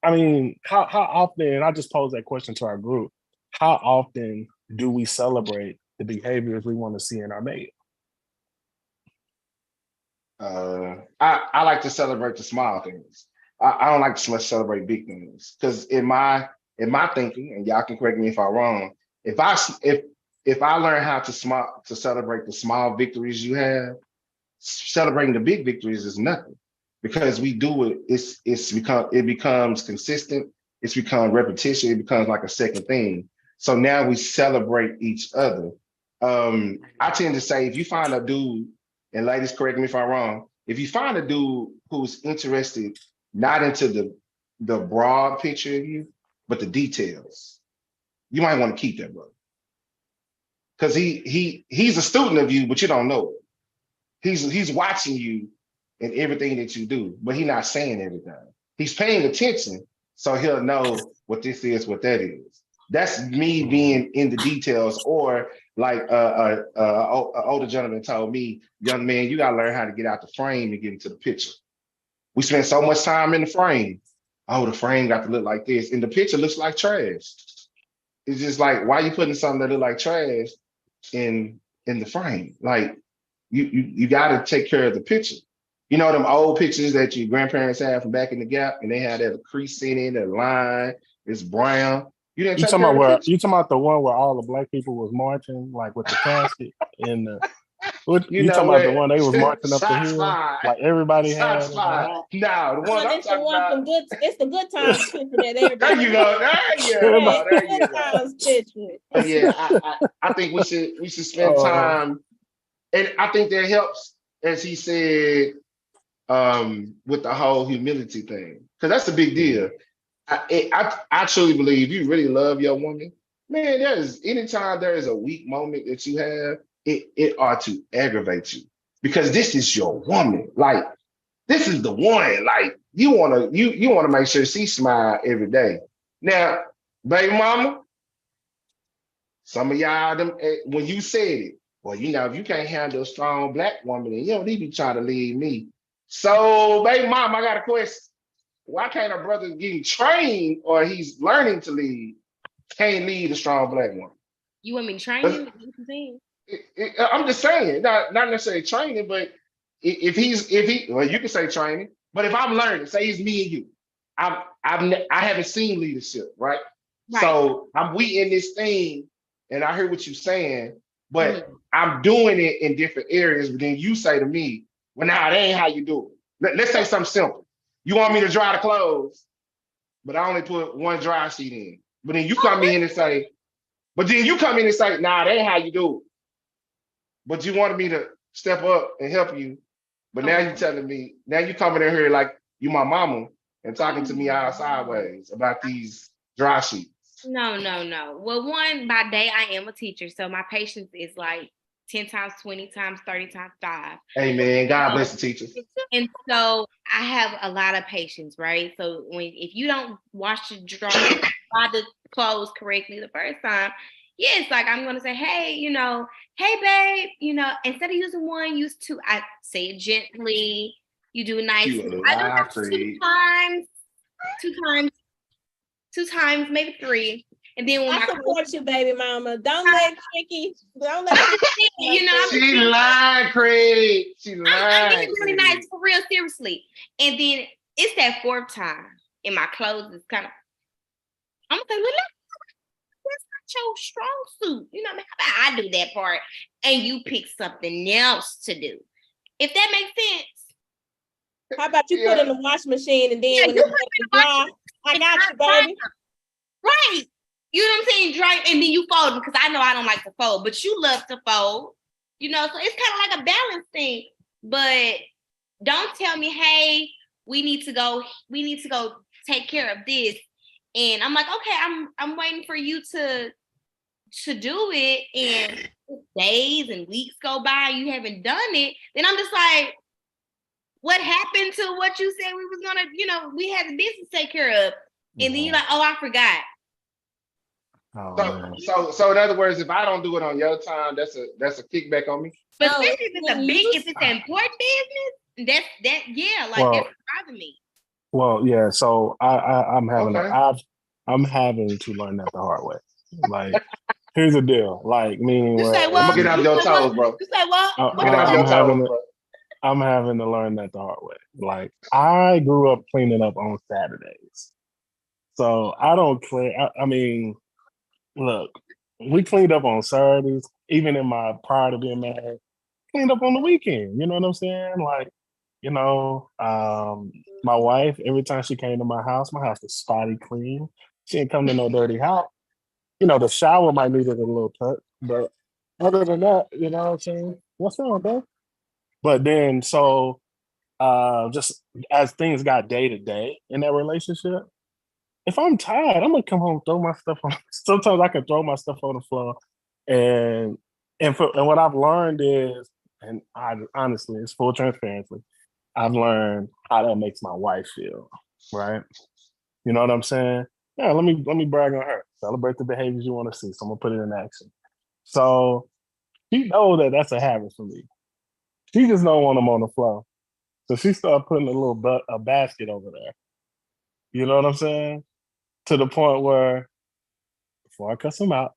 I mean, how often, and I just posed that question to our group, how often do we celebrate the behaviors we want to see in our mate? I like to celebrate the small things. I don't like to so much celebrate big things because in my thinking, and y'all can correct me if I'm wrong, if I learn how to celebrate the small victories you have, celebrating the big victories is nothing because we do it. It becomes consistent. It's become repetition. It becomes like a second thing. So now we celebrate each other. I tend to say if you find a dude, and ladies, correct me if I'm wrong, if you find a dude who's interested not into the broad picture of you, but the details, you might want to keep that brother because he's a student of you, but you don't know it. He's watching you in everything that you do, but he's not saying everything. He's paying attention, so he'll know what this is, what that is. That's me being in the details, or like an older gentleman told me, young man, you gotta learn how to get out the frame and get into the picture. We spend so much time in the frame. Oh, the frame got to look like this, and the picture looks like trash. It's just like, why are you putting something that look like trash in the frame? Like, you got to take care of the picture. You know them old pictures that your grandparents had from back in the Gap, and they had that crease in it, a line, it's brown. You didn't take care of the picture. You talking about the one where all the black people was marching, like with the casket and you talking about the one they was marching up the hill, like everybody had. No, the one I'm talking about. It's the good times picture that everybody. There you go. There you go. Times picture. But yeah, I think we should spend time, and I think that helps, as he said, with the whole humility thing, because that's a big deal. I truly believe you really love your woman, man. Anytime there is a weak moment that you have, it ought to aggravate you because this is your woman. Like, this is the one. Like, you wanna make sure she smile every day. Now, baby mama, some of y'all when you said it, well, you know, if you can't handle a strong black woman, then you don't need to be trying to lead me. So, baby mom, I got a question. Why can't a brother getting trained or he's learning to lead can't lead a strong black woman? You want me to train you? I'm just saying, not necessarily training, but if he, well, you can say training, but if I'm learning, say it's me and you, I haven't seen leadership, right? So we in this thing, and I hear what you're saying, but I'm doing it in different areas. But then you say to me, well, nah, that ain't how you do it. let's say something simple. You want me to dry the clothes, but I only put one dry sheet in. But then you come in and say, nah, that ain't how you do it. But you wanted me to step up and help you. But now you telling me, now you coming in here like you my mama and talking to me all sideways about these dry sheets. No. Well, one, by day I am a teacher, so my patience is like 10 times, 20 times, 30 times 5. Hey man, God bless the teachers. And so I have a lot of patience, right? So if you don't wash the dry the clothes correctly the first time, yeah, it's like I'm gonna say, hey, hey babe, instead of using one, use two. I say it gently. You do it nicely. I do that two times, maybe 3. And then when I support you, baby mama. Don't let Tricky. She lied, Craig. She lied. I'm being really nice, for real, seriously. And then it's that 4th time, and my clothes is kind of. I'm gonna say, well, that's not your strong suit. How about I do that part, and you pick something else to do. If that makes sense. How about you put in the wash machine and then when it's dry, I got you, baby. Right. You know what I'm saying? Dry, and then you fold them, because I know I don't like to fold, but you love to fold. So it's kind of like a balance thing. But don't tell me, hey, we need to go take care of this. And I'm like, okay, I'm waiting for you to do it, and days and weeks go by, you haven't done it. Then I'm just like, what happened to what you said we was gonna, we had the business to take care of. And then you're like, oh, I forgot. So in other words, if I don't do it on your time, that's a kickback on me. But especially if it's an important business, that's driving me. Well, yeah. So I'm having to learn that the hard way. Like, here's the deal. Like, meaning, you say what? I'm gonna get off your toes, bro. You say what? I'm having to learn that the hard way. Like, I grew up cleaning up on Saturdays, so I don't clean. I mean, look, we cleaned up on Saturdays. Even in my prior to being married, cleaned up on the weekend. You know what I'm saying? Like, my wife, every time she came to my house was spotty clean. She didn't come to no dirty house. The shower might need a little touch, but other than that, you know what I'm saying? What's wrong, bro? But then, so just as things got day to day in that relationship, if I'm tired, I'm gonna come home, throw my stuff on. Sometimes I can throw my stuff on the floor, and what I've learned is, and I honestly, it's full transparency, I've learned how that makes my wife feel. Right? You know what I'm saying? Yeah. Let me brag on her. Celebrate the behaviors you want to see. So I'm gonna put it in action. So she knows that that's a habit for me. She just don't want them on the floor. So she started putting a basket over there. You know what I'm saying? To the point where, before I cuss them out,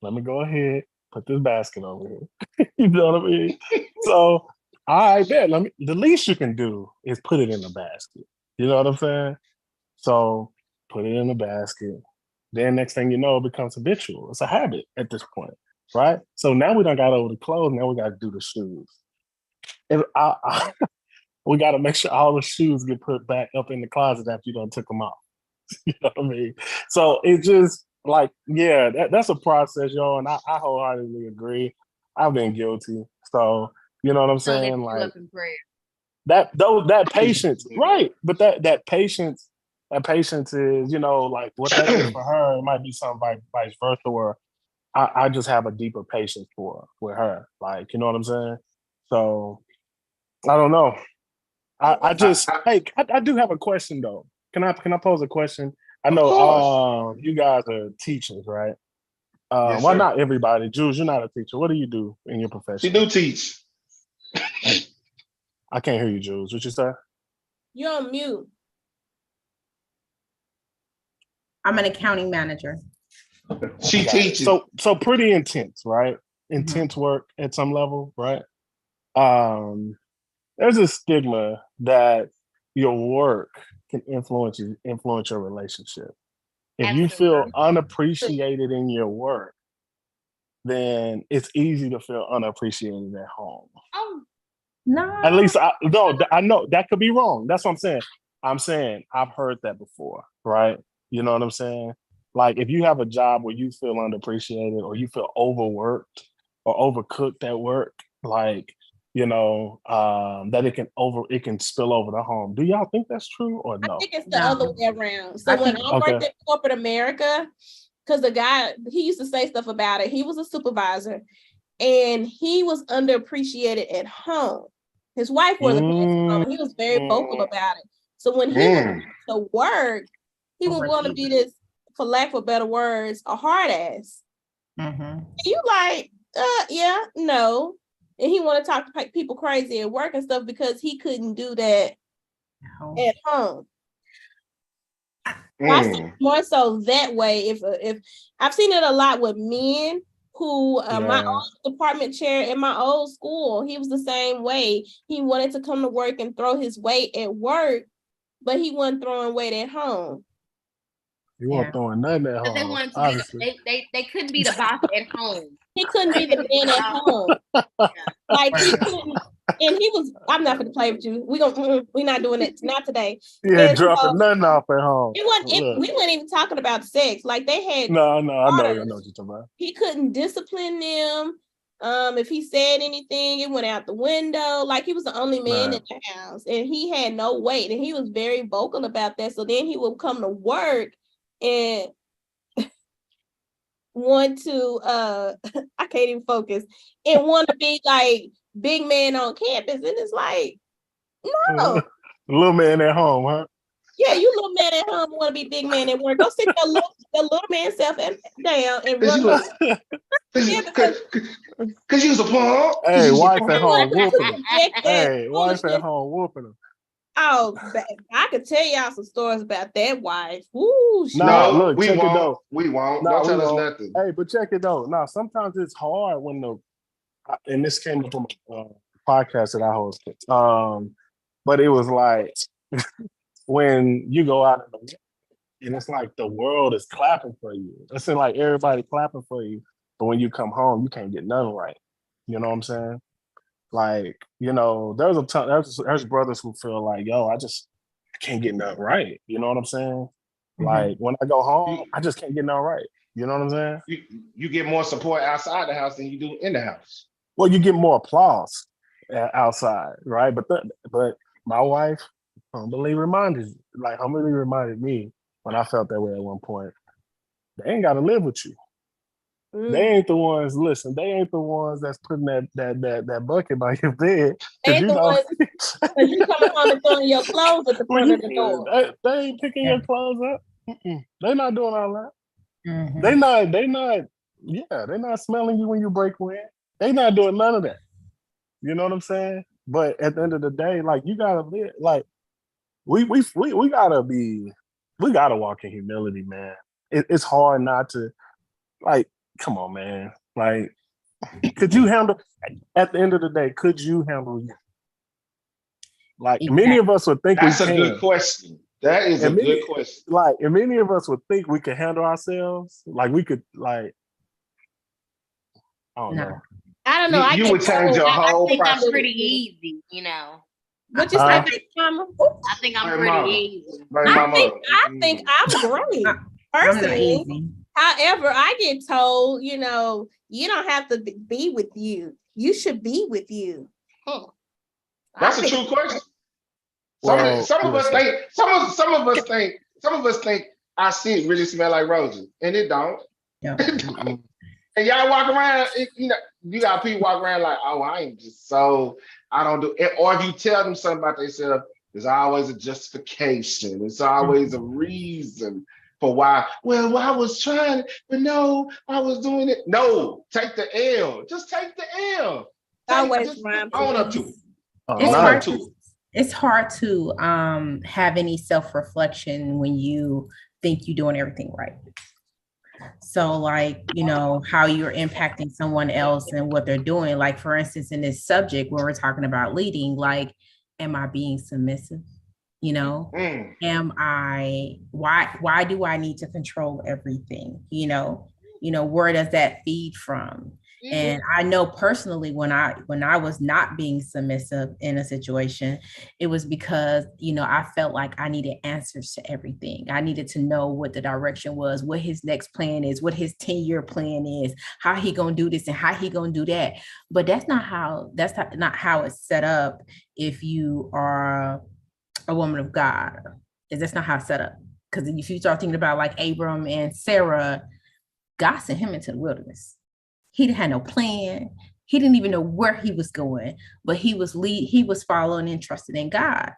let me go ahead, put this basket over here. You know what I mean? So I bet the least you can do is put it in the basket. You know what I'm saying? So put it in the basket. Then next thing you know, it becomes habitual. It's a habit at this point, right? So now we done got over the clothes. Now we got to do the shoes. We got to make sure all the shoes get put back up in the closet after you done took them off. You know what I mean? So it's just like, yeah, that's a process, y'all. And I wholeheartedly agree. I've been guilty. So, you know what I'm saying? Like that patience, right? But that patience is, like what that is for her, it might be something vice versa, where I just have a deeper patience with her. Like, you know what I'm saying? So I don't know. I do have a question though. Can I pose a question? I know you guys are teachers, right? Yes, well, sir. not everybody. Jules, you're not a teacher. What do you do in your profession? She do teach. I can't hear you, Jules. What you say? You're on mute. I'm an accounting manager. She teaches. So pretty intense, right? Intense work at some level, right? There's a stigma that your work can influence your relationship. If you feel unappreciated in your work, then it's easy to feel unappreciated at home. Oh, No. At least I know that could be wrong. That's what I'm saying. I'm saying I've heard that before, right? You know what I'm saying? Like if you have a job where you feel underappreciated or you feel overworked or overcooked at work, like that it can spill over the home. Do y'all think that's true or I no? think it's the No. other way around. So I when think- I worked at corporate America, because the guy, he used to say stuff about it. He was a supervisor and he was underappreciated at home. His wife was a and he was very vocal about it. So when he went to work, he would want to be this, for lack of better words, a hard ass. You like, yeah, no. And he want to talk to people crazy at work and stuff because he couldn't do that at home. I see more so that way. If I've seen it a lot with men who my old department chair in my old school, he was the same way. He wanted to come to work and throw his weight at work, but he wasn't throwing weight at home. You weren't throwing nothing at home. They wanted to be they couldn't be the boss at home. He couldn't be the man at home. Like he couldn't, and he was. I'm not going to play with you. We're not doing it. Not today. Yeah, dropping nothing off at home. We weren't even talking about sex. Like they had. No, I know what you're talking about. He couldn't discipline them. If he said anything, it went out the window. Like he was the only man in the house, and he had no weight, and he was very vocal about that. So then he would come to work and want to I can't even focus and want to be like big man on campus, and it's like no. Little man at home, huh? Yeah, you little man at home want to be big man at work. Go sit your little man self down and run. Because you was a punk. Hey, wife at home whooping him. Hey, wife at home whooping him. Oh, I could tell y'all some stories about that wife. Ooh, no, look, we check won't. it though. We won't. No, Don't tell us nothing. Hey, but check it though. Now, sometimes it's hard when and this came from a podcast that I hosted. But it was like when you go out and it's like the world is clapping for you. It's like everybody clapping for you, but when you come home, you can't get nothing right. You know what I'm saying? Like, there's brothers who feel like, yo, I can't get nothing right. You know what I'm saying? Like when I go home, I just can't get nothing right. You know what I'm saying? You get more support outside the house than you do in the house. Well, you get more applause outside, right? But my wife humbly reminded me when I felt that way at one point. They ain't got to live with you. They ain't the ones. Listen, they ain't the ones that's putting that bucket by your bed. They ain't the ones. Because you coming home and throwing your clothes at the front of the door. They ain't picking your clothes up. They not doing all that. Mm-hmm. They not. Yeah, they not smelling you when you break wind. They not doing none of that. You know what I'm saying? But at the end of the day, like you gotta live. Like we gotta walk in humility, man. It's hard not to. Like, come on, man. Like, could you handle? At the end of the day, could you handle you? Like many of us would think that's we can. That's a good question. That is a good question. Like, and many of us would think we could handle ourselves. Like, we could, like, I don't know. I don't know. You would change your whole. I think I'm pretty easy, you know. What you say, Mama? I think I'm pretty easy. I think I'm great personally. However, I get told, you don't have to be with you. You should be with you. That's a true question. Some of us think our shit really smell like roses, and it don't. Yeah. And y'all walk around, you got people walk around like, oh, I ain't just so I don't do it. Or if you tell them something about themselves, there's always a justification. It's always a reason for why. Well, I was trying, but no, I was doing it. No, take the L. Just take the L. Own up to it. It's hard to have any self-reflection when you think you're doing everything right. So like, how you're impacting someone else and what they're doing. Like, for instance, in this subject, when we're talking about leading, like, am I being submissive? Am I, why do I need to control everything? Where does that feed from? And I know personally when I was not being submissive in a situation, it was because, I felt like I needed answers to everything. I needed to know what the direction was, what his next plan is, what his 10-year plan is, how he gonna do this and how he gonna do that. But that's not how it's set up if you are a woman of God. That's not how it's set up. Because if you start thinking about like Abram and Sarah, God sent him into the wilderness. He didn't have no plan. He didn't even know where he was going, but he was following and trusting in God.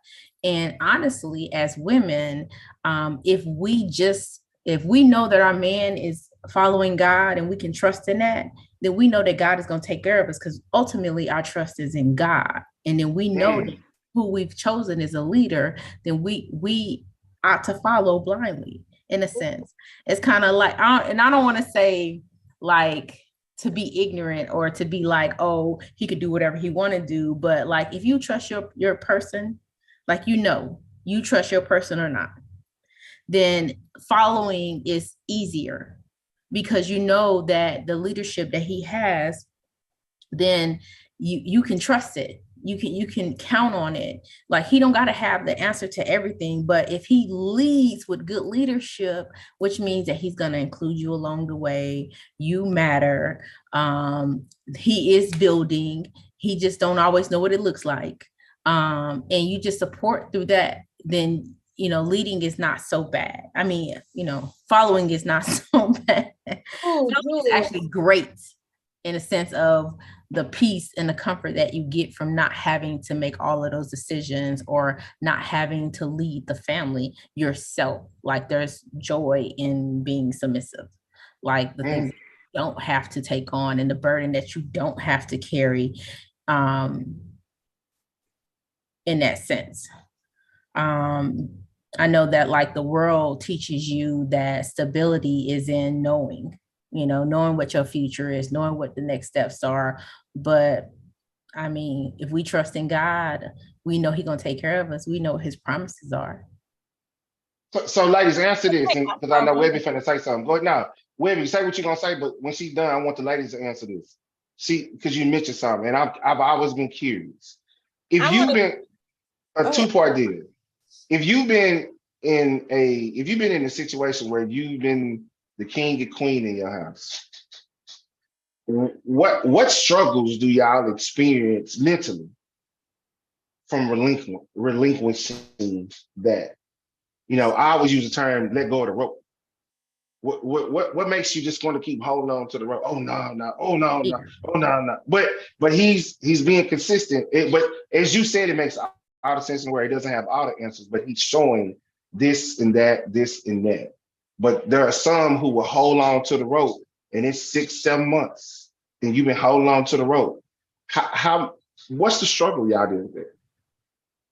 And honestly, as women, if we know that our man is following God and we can trust in that, then we know that God is going to take care of us, because ultimately our trust is in God. And then we know that who we've chosen as a leader, then we ought to follow blindly, in a sense. It's kind of like, I don't want to say like to be ignorant or to be like, oh, he could do whatever he want to do. But like, if you trust your person, like, you trust your person or not, then following is easier, because you know that the leadership that he has, then you can trust it. You can count on it. Like, he don't got to have the answer to everything, but if he leads with good leadership, which means that he's going to include you along the way, you matter. He is building. He just don't always know what it looks like. And you just support through that, then, leading is not so bad. I mean, following is not so bad. Oh, it's actually great in a sense of the peace and the comfort that you get from not having to make all of those decisions or not having to lead the family yourself. Like, there's joy in being submissive, like the things you don't have to take on and the burden that you don't have to carry, in that sense. I know that like the world teaches you that stability is in knowing what your future is, knowing what the next steps are. But I mean, if we trust in God, we know he's going to take care of us. We know what his promises are. So ladies, answer this, because I know Webby finna say something. Go ahead now. Webby, say what you're going to say, but when she's done, I want the ladies to answer this. See, because you mentioned something, and I've always been curious. If you've been a two-part deal, if you've been in a situation where you've been the king and queen in your house, what struggles do y'all experience mentally from relinquishing that? I always use the term "let go of the rope." What makes you just want to keep holding on to the rope? Oh no, oh no, oh no. But he's being consistent. But as you said, it makes all the sense in where he doesn't have all the answers, but he's showing this and that, this and that. But there are some who will hold on to the rope, and it's 6-7 months, and you've been holding on to the rope. What's the struggle y'all dealing with?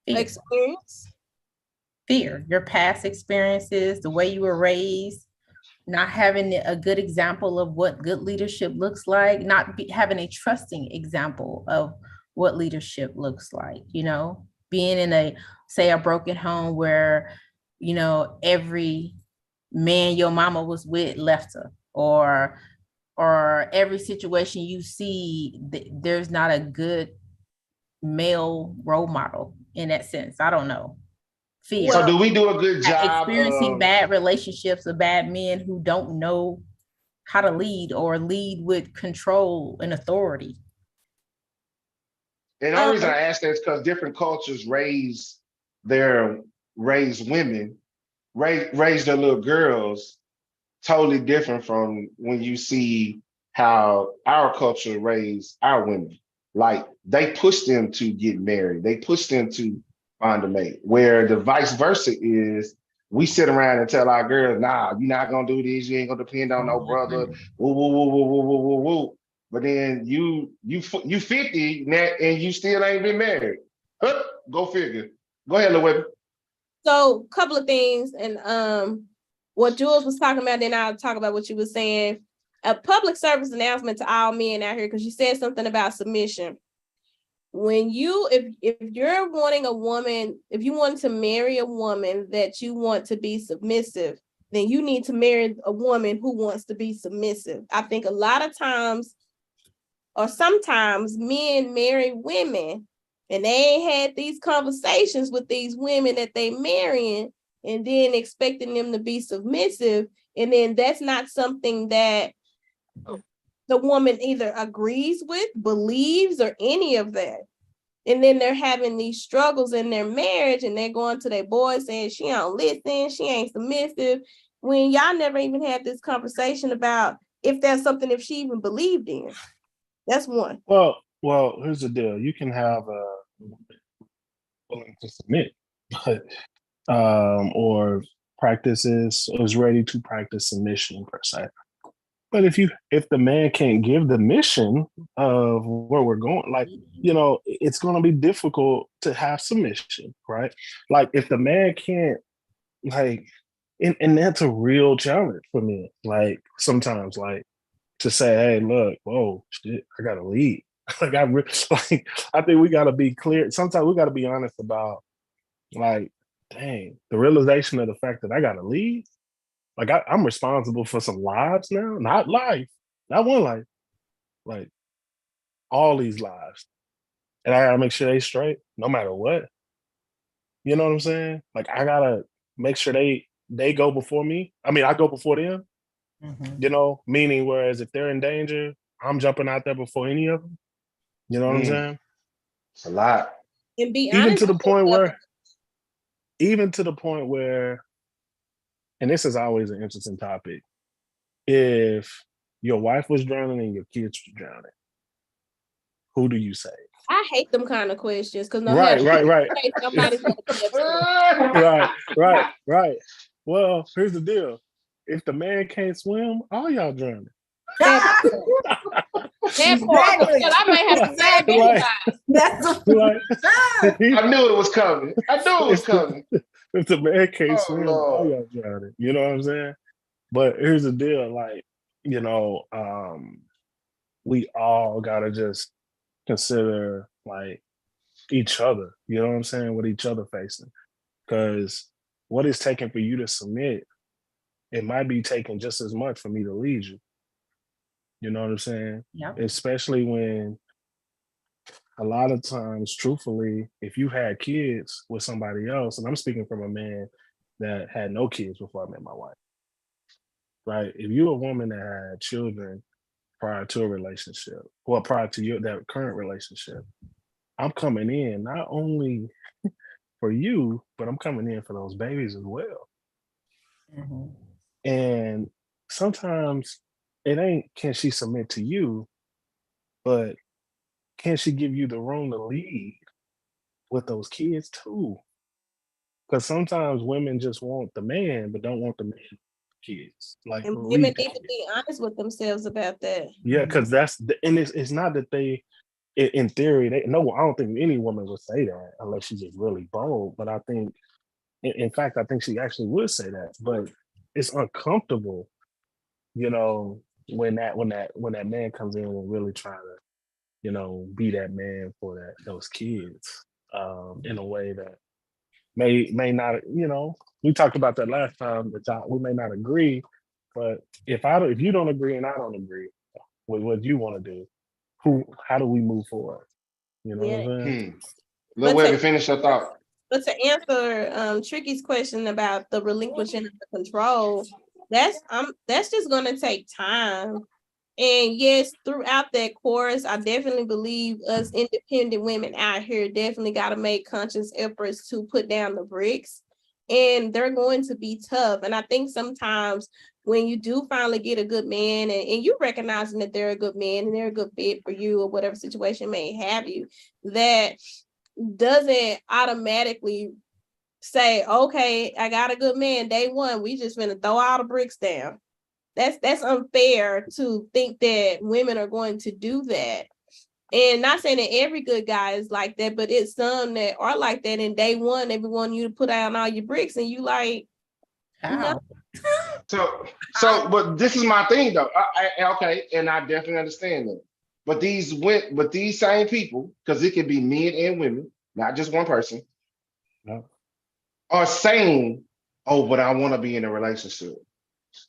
Experience. Fear, your past experiences, the way you were raised, not having a good example of what good leadership looks like, having a trusting example of what leadership looks like, being in a broken home where, every man your mama was with left her, or every situation you see, there's not a good male role model in that sense. I don't know. Fear. So do we do a good job experiencing bad relationships with bad men who don't know how to lead or lead with control and authority? And the only reason I ask that is because different cultures raise women, raise their little girls totally different from when you see how our culture raised our women. Like, they push them to get married. They push them to find a mate, where the vice versa is we sit around and tell our girls, nah, you're not gonna do this, you ain't gonna depend on no brother, woo, woo, woo, woo, woo, woo, woo, woo. But then you 50 now and you still ain't been married. Go figure. Go ahead, Louis. So, a couple of things, and what Jules was talking about, then I'll talk about what you were saying. A public service announcement to all men out here, because you said something about submission. When if you're wanting a woman, if you want to marry a woman that you want to be submissive, then you need to marry a woman who wants to be submissive. I think a lot of times or sometimes men marry women and they ain't had these conversations with these women that they marrying and then expecting them to be submissive. And then that's not something that the woman either agrees with, believes, or any of that. And then they're having these struggles in their marriage and they're going to their boy saying she don't listen, she ain't submissive, when y'all never even had this conversation about if that's something if she even believed in. That's one. Well, here's the deal. You can have a willing to submit, but or practices is ready to practice submission per se. But if the man can't give the mission of where we're going, like, it's going to be difficult to have submission, right? Like if the man can't, like, and that's a real challenge for me. Like sometimes, like to say, hey, look, whoa, shit, I gotta leave. Like I think we gotta be clear. Sometimes we gotta be honest about, like, dang, the realization of the fact that I gotta leave. Like I'm responsible for some lives now, not life, not one life, like all these lives, and I gotta make sure they straight, no matter what. You know what I'm saying? Like I gotta make sure they go before me. I mean, I go before them. Meaning, whereas if they're in danger, I'm jumping out there before any of them. You know what I'm saying? It's a lot. And be Even honest to the with point yourself. where, and this is always an interesting topic. If your wife was drowning and your kids were drowning, who do you save? I hate them kind of questions because no Right. somebody's gonna be upset. Right. Well, here's the deal. If the man can't swim, all y'all drowning. That part, but I might have to save everybody. I knew it was coming. If the man can't Oh, swim, all Lord. y'all drowning. You know what I'm saying? But here's the deal, like, we all gotta just consider like each other, you know what I'm saying, with each other facing. Because what it's taking for you to submit, it might be taking just as much for me to lead you. You know what I'm saying? Yep. Especially when a lot of times, truthfully, if you had kids with somebody else, and I'm speaking from a man that had no kids before I met my wife, right? If you're a woman that had children prior to a relationship, or prior to that current relationship, I'm coming in not only for you, but I'm coming in for those babies as well. And sometimes it ain't can she submit to you, but can she give you the room to lead with those kids too? Because sometimes women just want the man, but don't want the man kids. Like And women lead need the to kids. be honest with themselves about that. Yeah, because and it's not that they, in theory, I don't think any woman would say that unless she's just really bold. But I think, in fact, I think she actually would say that. But it's uncomfortable, when that man comes in and really try to, be that man for those kids, in a way that may not, we talked about that last time. We may not agree, but if you don't agree and I don't agree with what you want to do, how do we move forward? You know what I'm saying? Lil Webby, finish your thought. But to answer Tricky's question about the relinquishing of the control, that's just gonna take time. And yes, throughout that course, I definitely believe us independent women out here definitely got to make conscious efforts to put down the bricks. And they're going to be tough. And I think sometimes when you do finally get a good man and you recognizing that they're a good man and they're a good fit for you or whatever situation may have you, that doesn't automatically say, okay, I got a good man day one, we just gonna throw all the bricks down. That's unfair to think that women are going to do that. And not saying that every good guy is like that, but it's some that are like that. And day one, they want you to put down all your bricks, and you like, no. But this is my thing though. Okay, and I definitely understand that. But these same people, because it can be men and women, not just one person, are saying, "Oh, but I want to be in a relationship.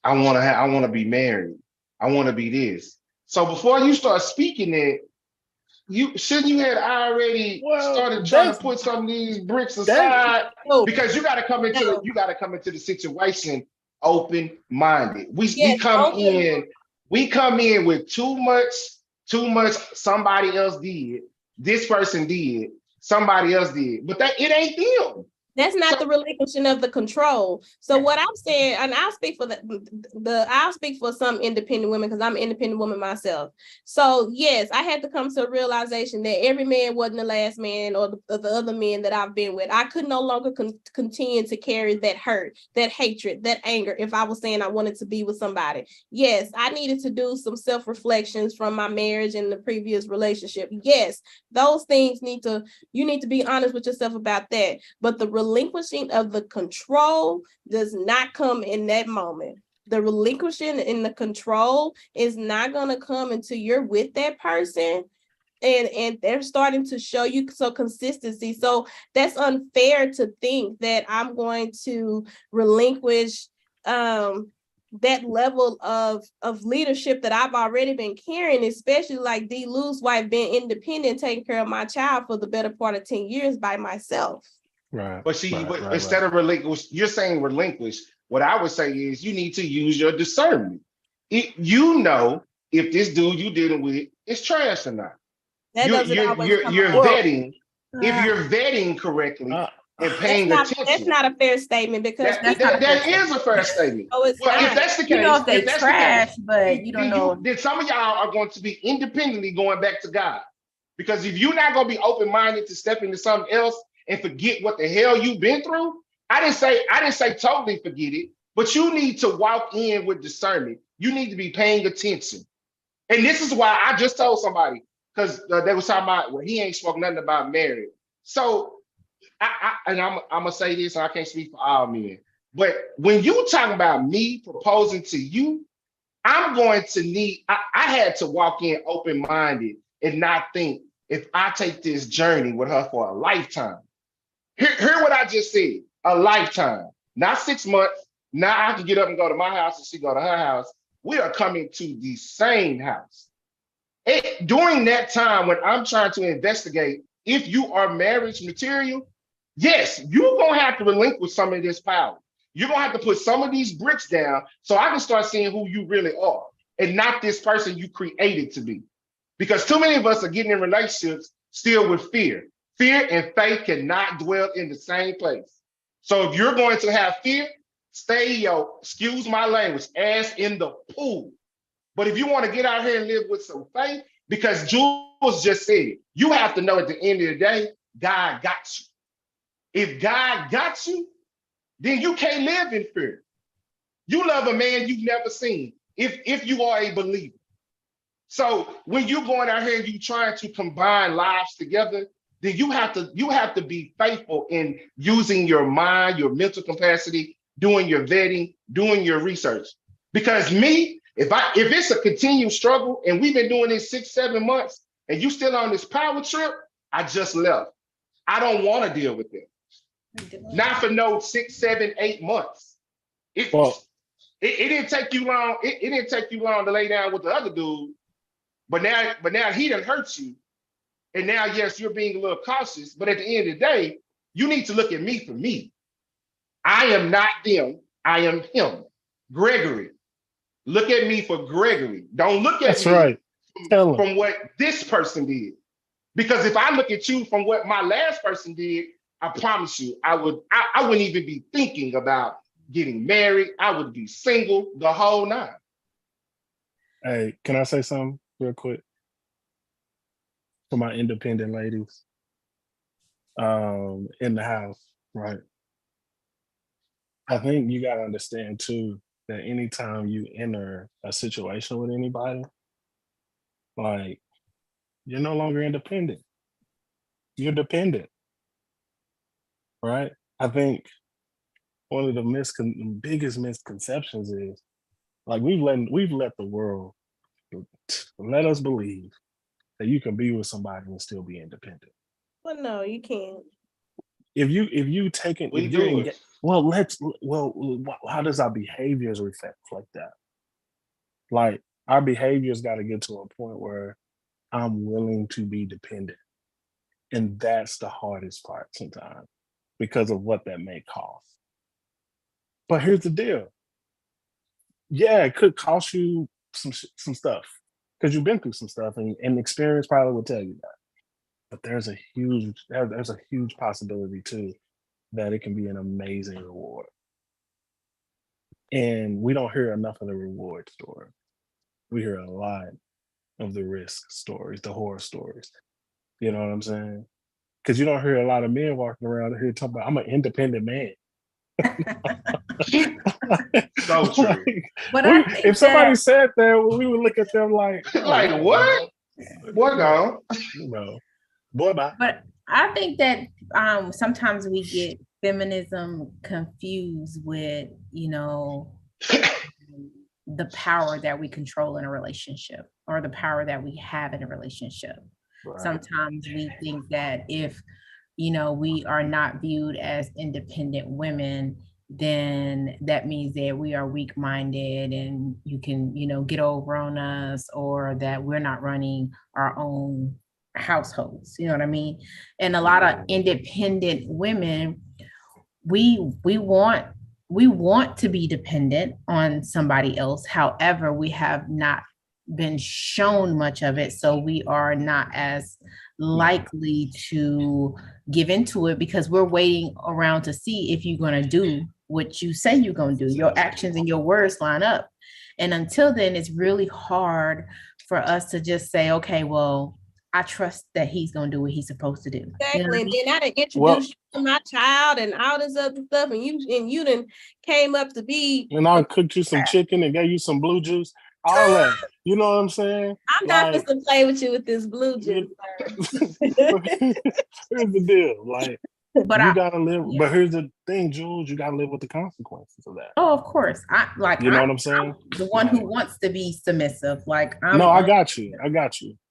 I want to be married. I want to be this." So before you start speaking it, you had already started trying to put some of these bricks aside because you got to come into the situation open minded. Yes, We come in with too much. Somebody else did. This person did. Somebody else did, but it ain't them. that's not the relinquishing of the control. So what I'm saying, and I'll speak for I'll speak for some independent women because I'm an independent woman myself. So yes, I had to come to a realization that every man wasn't the last man or the other men that I've been with. I could no longer continue to carry that hurt, that hatred, that anger if I was saying I wanted to be with somebody. Yes, I needed to do some self-reflections from my marriage and the previous relationship. Yes, those things you need to be honest with yourself about that. But the relinquishing of the control does not come in that moment. The relinquishing in the control is not going to come until you're with that person and they're starting to show you consistency. So that's unfair to think that I'm going to relinquish that level of leadership that I've already been carrying, especially like D. Lou's wife, being independent, taking care of my child for the better part of 10 years by myself. Right. But see, instead of relinquish, you're saying relinquish. What I would say is you need to use your discernment. You know if this dude you dealing with is trash or not. You're vetting. If you're vetting correctly and paying attention, that's not a fair statement because that is a fair statement. Oh, it's well, not. if that's the case, you know if they that's trash, the case, but you don't know. Then some of y'all are going to be independently going back to God. Because if you're not going to be open-minded to step into something else and forget what the hell you've been through, I didn't say totally forget it, but you need to walk in with discernment. You need to be paying attention. And this is why I just told somebody, because they was talking about, well, he ain't spoke nothing about marriage. So I'm gonna say this, and I can't speak for all men, but when you talking about me proposing to you, I'm going to need, I had to walk in open-minded and not think if I take this journey with her for a lifetime. Hear what I just said, a lifetime, not 6 months. Now I can get up and go to my house and she go to her house. We are coming to the same house. During that time when I'm trying to investigate if you are marriage material, yes, you're gonna have to relinquish some of this power. You're gonna have to put some of these bricks down so I can start seeing who you really are and not this person you created to be. Because too many of us are getting in relationships still with fear. Fear and faith cannot dwell in the same place. So if you're going to have fear, stay excuse my language, ass in the pool. But if you want to get out here and live with some faith, because Jules just said it, you have to know at the end of the day, God got you. If God got you, then you can't live in fear. You love a man you've never seen if you are a believer. So when you're going out here and you're trying to combine lives together, then you have to be faithful in using your mind, your mental capacity, doing your vetting, doing your research. Because me, if it's a continued struggle and we've been doing this 6-7 months and you still on this power trip, I just left. I don't want to deal with it. Not for no 6, 7, 8 months. It didn't take you long. It didn't take you long to lay down with the other dude. But now he done hurt you. And now, yes, you're being a little cautious. But at the end of the day, you need to look at me for me. I am not them. I am him. Gregory. Look at me for Gregory. Don't look at me from what this person did. Because if I look at you from what my last person did, I promise you, I wouldn't even be thinking about getting married. I would be single the whole night. Hey, can I say something real quick? For my independent ladies in the house, right? I think you got to understand too that anytime you enter a situation with anybody, like, you're no longer independent. You're dependent, right? I think one of the biggest misconceptions is, like, we've let the world let us believe that you can be with somebody and still be independent. Well, no, you can't. If you take it, if you're how does our behaviors reflect like that? Like, Our behavior's got to get to a point where I'm willing to be dependent. And that's the hardest part sometimes because of what that may cost. But here's the deal. Yeah, it could cost you some stuff because you've been through some stuff and experience probably will tell you that. But there's a huge possibility too that it can be an amazing reward. And we don't hear enough of the reward story. We hear a lot of the risk stories, the horror stories. You know what I'm saying? Because you don't hear a lot of men walking around here talking about, I'm an independent man. So true. But if somebody said that, we would look at them like, Like what? Boy, gone. No. Boy, bye. But I think that sometimes we get feminism confused with, the power that we control in a relationship or the power that we have in a relationship. Right. Sometimes we think that if, we are not viewed as independent women, then that means that we are weak-minded and you can, get over on us, or that we're not running our own households. You know what I mean? And a lot of independent women, we want to be dependent on somebody else. However, we have not been shown much of it. So we are not as likely to give into it because we're waiting around to see if you're going to do what you say you're going to do. Your actions and your words line up. And until then, it's really hard for us to just say, okay, well, I trust that he's going to do what he's supposed to do. Exactly. You know, and then I done introduced you to my child and all this other stuff. And you done came up to be. And I cooked you some chicken and gave you some blue juice. All that. You know what I'm saying? I'm not supposed to play with you with this blue juice. Here's the deal. Like, but you gotta live. Yeah. But here's the thing, Jules. You gotta live with the consequences of that. Oh, of course. You know what I'm saying? I'm the one who wants to be submissive. Like, I got you.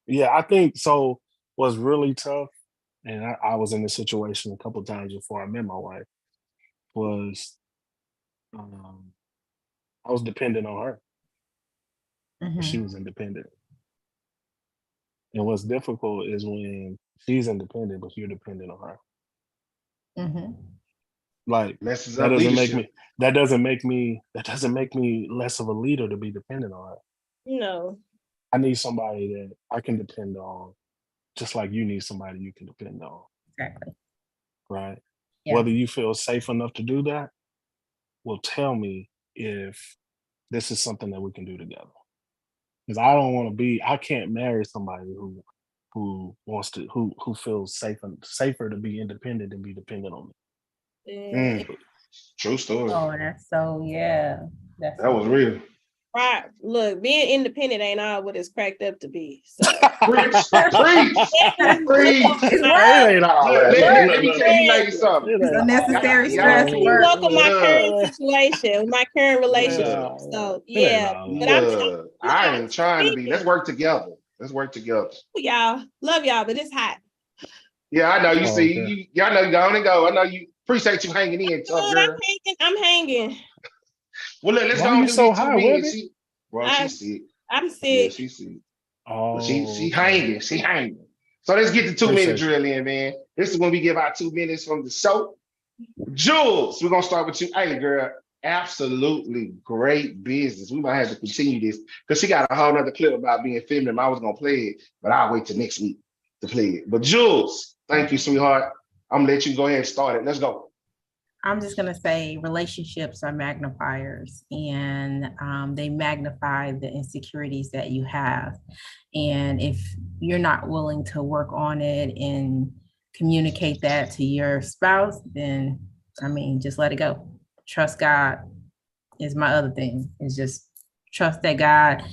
Yeah, I think so. Was really tough, and I was in this situation a couple of times before I met my wife. Was I was dependent on her. Mm-hmm. She was independent. And what's difficult is when she's independent, but you're dependent on her. Mm-hmm. Like that doesn't make me less of a leader to be dependent on her. No. I need somebody that I can depend on, just like you need somebody you can depend on. Exactly. Right? Yeah. Whether you feel safe enough to do that will tell me if this is something that we can do together. Because I can't marry somebody who wants to, who feels safer to be independent than be dependent on me. True story. Oh, that's so, yeah. That was real. Right. Look, being independent ain't all what it's cracked up to be. So. Preach. Let me tell you ladies something. It's a necessary stress. Welcome my current situation, my current relationship. So yeah. But I ain't trying to be. Let's work together. Y'all. Love y'all, but it's hot. Yeah, I know. You see, y'all know you going and go. I know you appreciate you hanging in, tough girl. I'm hanging. Well, let's go. You so high, she's sick. I'm sick. Yeah, she's sick. Oh, she hanging. She hanging. So let's get the 2 minute drill in, man. This is when we give out 2 minutes from the show. Jules, we're gonna start with you. Hey, girl, absolutely great business. We might have to continue this because she got a whole nother clip about being feminine. I was gonna play it, but I'll wait till next week to play it. But Jules, thank you, sweetheart. I'm gonna let you go ahead and start it. Let's go. I'm just going to say relationships are magnifiers, and they magnify the insecurities that you have. And if you're not willing to work on it and communicate that to your spouse, then, just let it go. Trust God is my other thing. It's just trust that God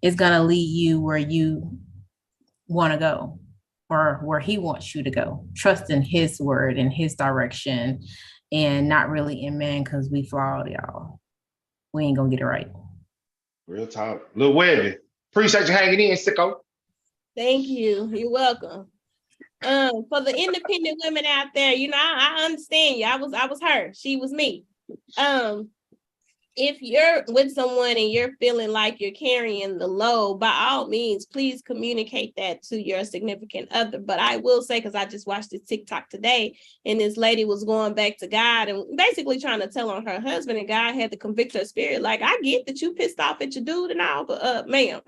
is going to lead you where you want to go or where he wants you to go. Trust in his word and his direction. And not really in man, because we flawed, y'all. We ain't gonna get it right. Real talk. Lil Webby, appreciate you hanging in, sicko. Thank you. You're welcome. For the independent women out there, I understand you. I was her. She was me. if you're with someone and you're feeling like you're carrying the load, by all means, please communicate that to your significant other. But I will say, because I just watched this TikTok today, and this lady was going back to God and basically trying to tell on her husband, and God had to convict her spirit. Like, I get that you pissed off at your dude and all, but ma'am,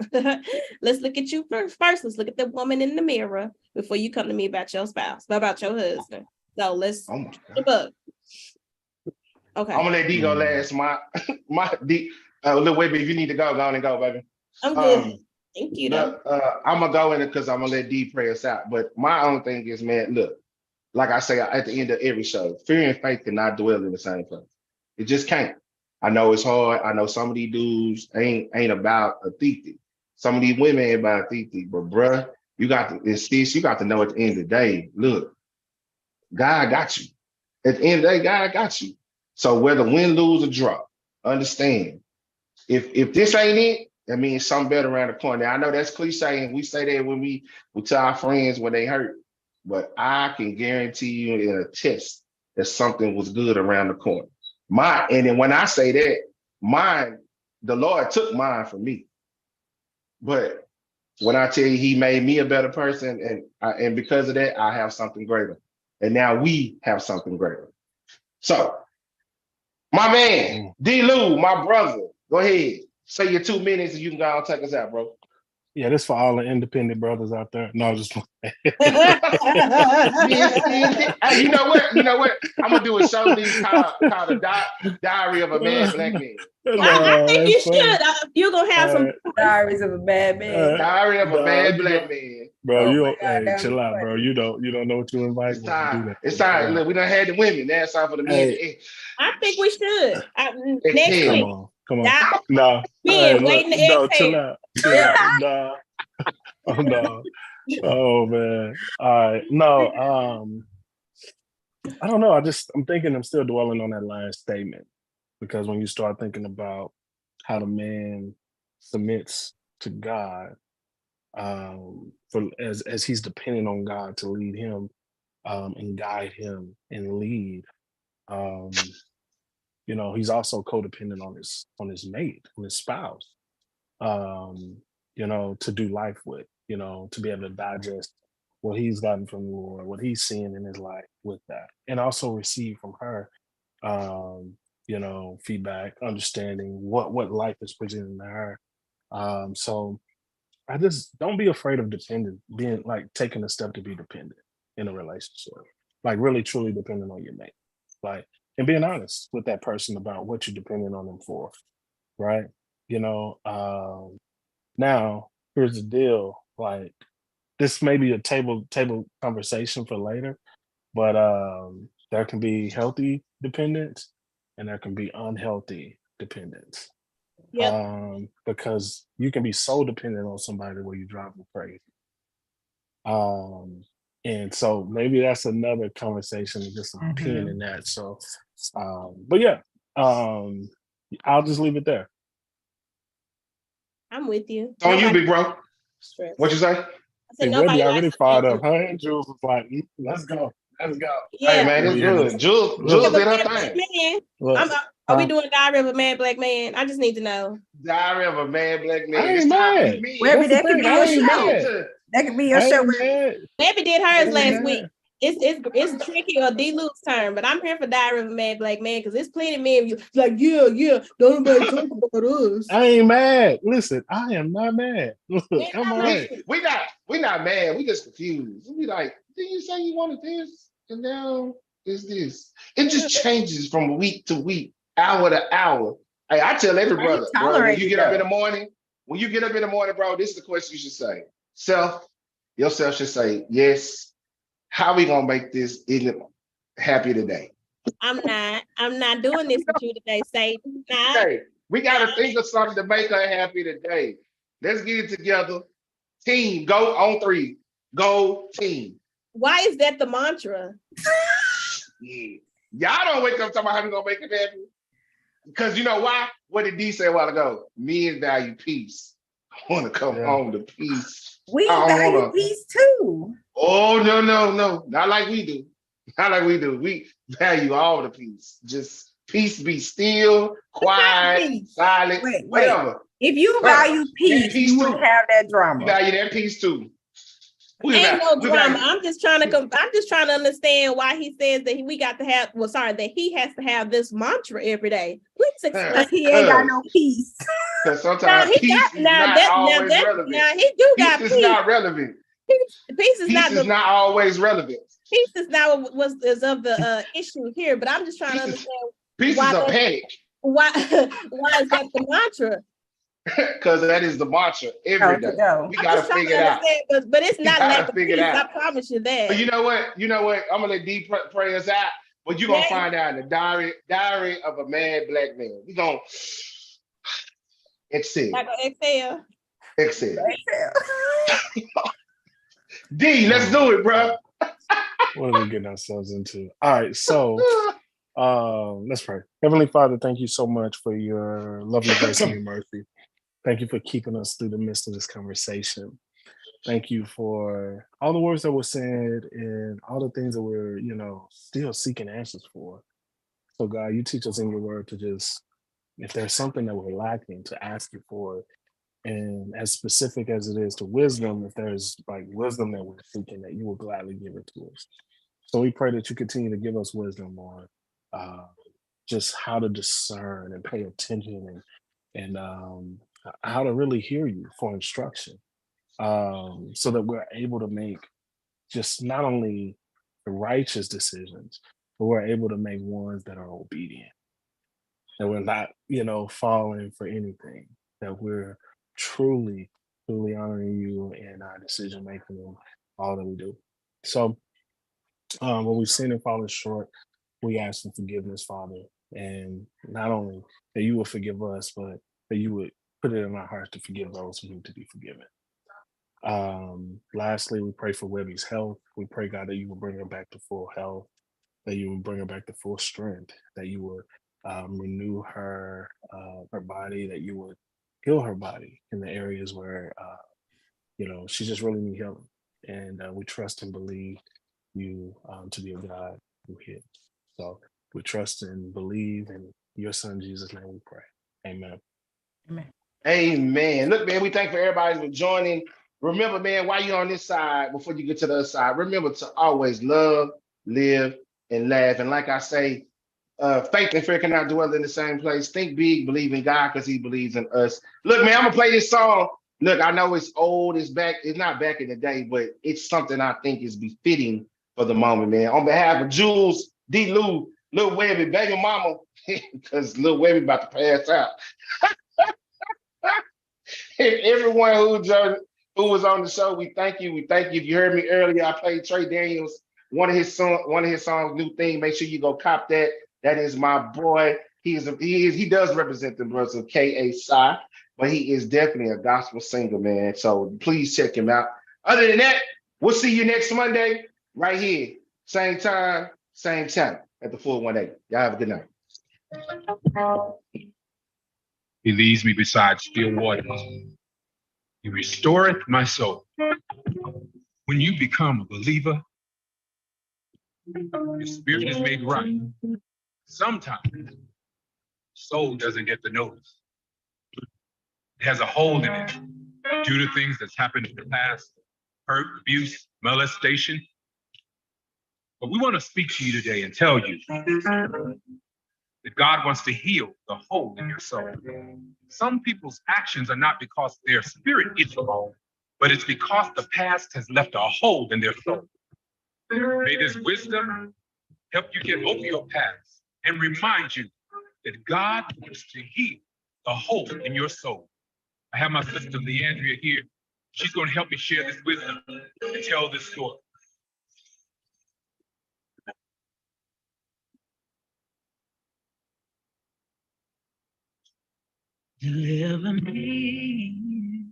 let's look at you first. Let's look at the woman in the mirror before you come to me about your spouse, about your husband. So let's look. Okay. I'm gonna let D go last. My D, little baby, if you need to go on and go, baby. I'm good. Thank you. Look, I'm gonna go in it because I'm gonna let D pray us out. But my own thing is, man, look, like I say at the end of every show, fear and faith cannot dwell in the same place. It just can't. I know it's hard. I know some of these dudes ain't about a titi. Some of these women ain't about a titi. But bruh, you got to insist. You got to know at the end of the day, look, God got you. At the end of the day, God got you. So whether win, lose, or draw, understand. If this ain't it, that means something better around the corner. Now, I know that's cliche, and we say that when we tell our friends when they hurt, but I can guarantee you in a test that something was good around the corner. And then when I say that, mine, the Lord took mine from me. But when I tell you He made me a better person, and because of that, I have something greater. And now we have something greater. So, my man, D. Lou, my brother, go ahead. Say your 2 minutes and you can go and take us out, bro. Yeah, this for all the independent brothers out there. No, just Hey, you know what? I'm gonna do a show called the Diary of a Mad Black Man. I think you should. You're gonna have some Diaries of a Bad Man. Diary of a Mad Black Man. Bro, chill out, bro. You don't know what you invite. It's time. Look, we done had the women. Now it's time for the men. I think we should. Next week. Come on. No. Men waiting to exhale. Chill out. No. Oh no. Oh man. All right. No, I don't know. I'm still dwelling on that last statement, because when you start thinking about how the man submits to God, as he's depending on God to lead him, and guide him and lead, he's also codependent on his mate, on his spouse, to do life with, to be able to digest what he's gotten from the Lord, what he's seeing in his life with that, and also receive from her, feedback, understanding what life is presenting to her. So I just don't be afraid of being like taking a step to be dependent in a relationship, like really truly depending on your mate, like, and being honest with that person about what you're depending on them for, right? Now here's the deal, like, this may be a table conversation for later, but there can be healthy dependence and there can be unhealthy dependence. Yep. Because you can be so dependent on somebody where you drive them crazy. And so maybe that's another conversation, just a pin in that. So, but yeah, I'll just leave it there. I'm with you. On you, big bro. What you say? I said nobody already fired up. Her and Jules was like, let's go. Yeah. Hey man, it's good. Jules did her thing. Are we doing Diary of a Mad Black Man? I just need to know. Diary of a Mad Black Man. I ain't mad. Maybe that could be your show. That could be your show. Maybe did hers last week. It's tricky or D-Luke's turn, but I'm here for Diary of a Mad Black Man because there's plenty of men like, yeah, don't nobody talk about us. I ain't mad. Listen, I am not mad. Come on. We not mad. We just confused. We like, did you say you wanted this? And now it's this. It just changes from week to week, hour to hour. Hey, I tell every brother, when you get up in the morning, bro, this is the question you should say. Yourself should say, yes. How we gonna make this happy today? I'm not doing this with you today, Satan. Hey, we gotta think of something to make her happy today. Let's get it together. Team, go on 3. Go team. Why is that the mantra? Yeah. Y'all don't wake up talking about how we gonna make it happy. Because you know why? What did D say a while ago? Men value peace. I want to come home to peace. We value peace too. Oh, no. Not like we do. We value all the peace. Just Peace be still, quiet, Peace. silent, Wait. whatever. If you Huh. value That peace, peace you too. wouldn't have that We drama. value that peace too. Ain't no We drama. value- I'm just trying to understand why he says that we got to have. Well, sorry, that he has to have this mantra every day. Please explain. Because he ain't got no peace. Because Now sometimes he peace got is not always now relevant. he do Peace got is peace. not relevant. Peace is Peace is not always relevant. peace is not what was is of the issue here. But I'm just trying to understand Peace why is a that- panic. why is that the mantra? Because that is the mantra every day. We I'm gotta just trying figure to it out. understand, but it's We not gotta lack of figure peace. it I out. promise you that. But you know what? I'm gonna let D pray us out. But you're gonna find out in the diary of a mad black man. We gonna exhale. Not gonna exhale. Exhale. D, let's do it, bro. What are we getting ourselves into? All right, so let's pray. Heavenly Father, thank you so much for your lovely grace and your mercy. Thank you for keeping us through the midst of this conversation. Thank you for all the words that were said and all the things that we're, still seeking answers for. So God, you teach us in your word to just, if there's something that we're lacking, to ask you for it. And as specific as it is to wisdom, if there's like wisdom that we're seeking, that you will gladly give it to us. So we pray that you continue to give us wisdom on just how to discern and pay attention and how to really hear you for instruction, so that we're able to make just not only the righteous decisions, but we're able to make ones that are obedient. That we're not, falling for anything. That we're truly, truly honoring you in our decision making and all that we do. So when we've sinned and fallen short, we ask for forgiveness, Father. And not only that you will forgive us, but that you would put it in our hearts to forgive those who need to be forgiven. Lastly, we pray for Webby's health. We pray, God, that you will bring her back to full health, that you will bring her back to full strength, that you would renew her body, that you would heal her body in the areas where she just really need healing. And we trust and believe you to be a God who heals. So we trust and believe in your son Jesus' name we pray. Amen. Amen. Look, man, we thank for everybody for joining. Remember, man, while you're on this side, before you get to the other side, remember to always love, live, and laugh. And like I say, faith and fear cannot dwell in the same place. Think big, believe in God because he believes in us. Look, man, I'm going to play this song. Look, I know it's old, it's back, it's not back in the day, but it's something I think is befitting for the moment, man. On behalf of Jules, D. Lou, Lil Webby, baby mama, because Lil Webby about to pass out. Everyone who was on the show, we thank you. We thank you. If you heard me earlier, I played Trey Daniels, one of his songs, new thing. Make sure you go cop that. That is my boy. He does represent the brothers of K.A. Psy, but he is definitely a gospel singer, man. So please check him out. Other than that, we'll see you next Monday right here. Same time, same channel at the 418. Y'all have a good night. He leads me beside still waters. He restoreth my soul. When you become a believer, your spirit is made right. Sometimes soul doesn't get the notice. It has a hole in it due to things that's happened in the past, hurt, abuse, molestation. But we want to speak to you today and tell you that God wants to heal the hole in your soul. Some people's actions are not because their spirit is wrong, but it's because the past has left a hole in their soul. May this wisdom help you get over your past and remind you that God wants to heal the hole in your soul. I have my sister Leandria here. She's going to help me share this wisdom and tell this story. Deliver me,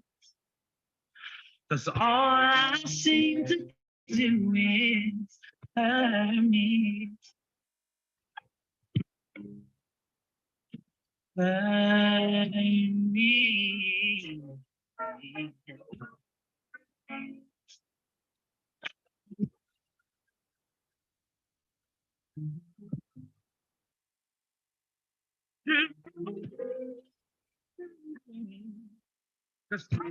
'cause all I seem to do is hurt me. Burn me. Just take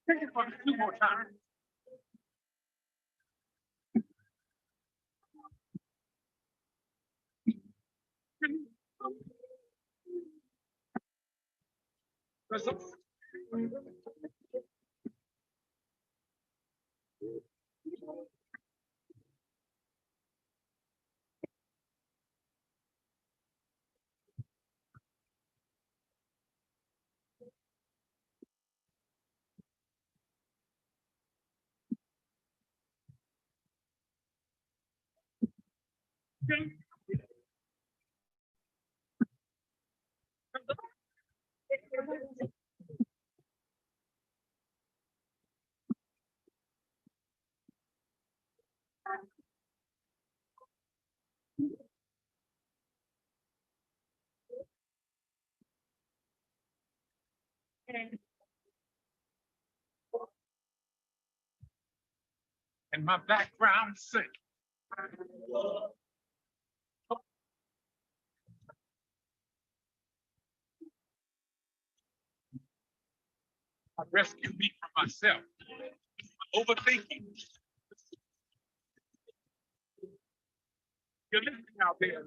it for 2 more times. And my background sing. Rescue me from myself. Overthinking. You're listening out there.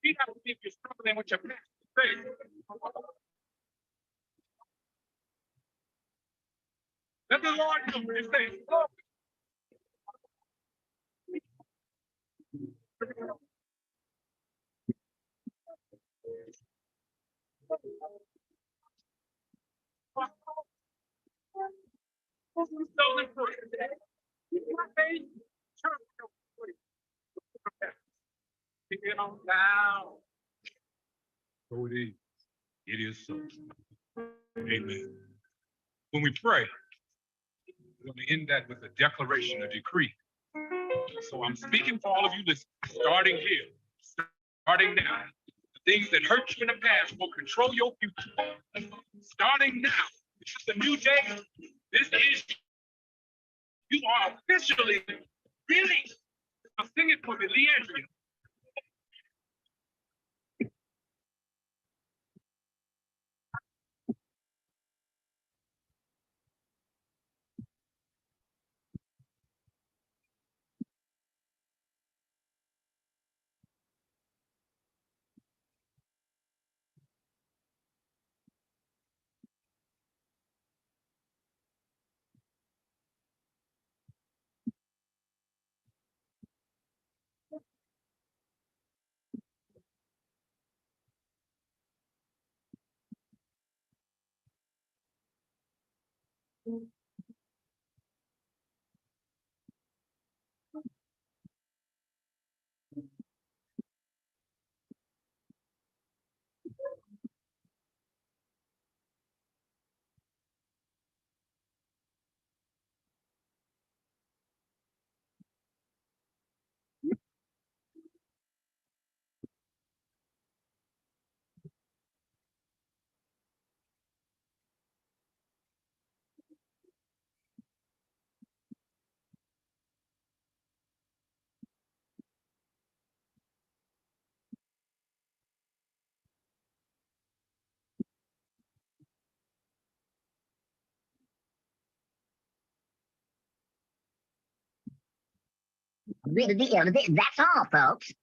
You have to think you're struggling with your past faith. Let the Lord know what He says. Oh. Stolen fruit. My faith, pick it on down. So it is. It is so. Amen. When we pray, we're going to end that with a declaration, a decree. So I'm speaking for all of you listening, starting here, starting now. The things that hurt you in the past will control your future. Starting now, this is a new day. This is, you are officially really, I'm singing for me, Leandria. That's all, folks.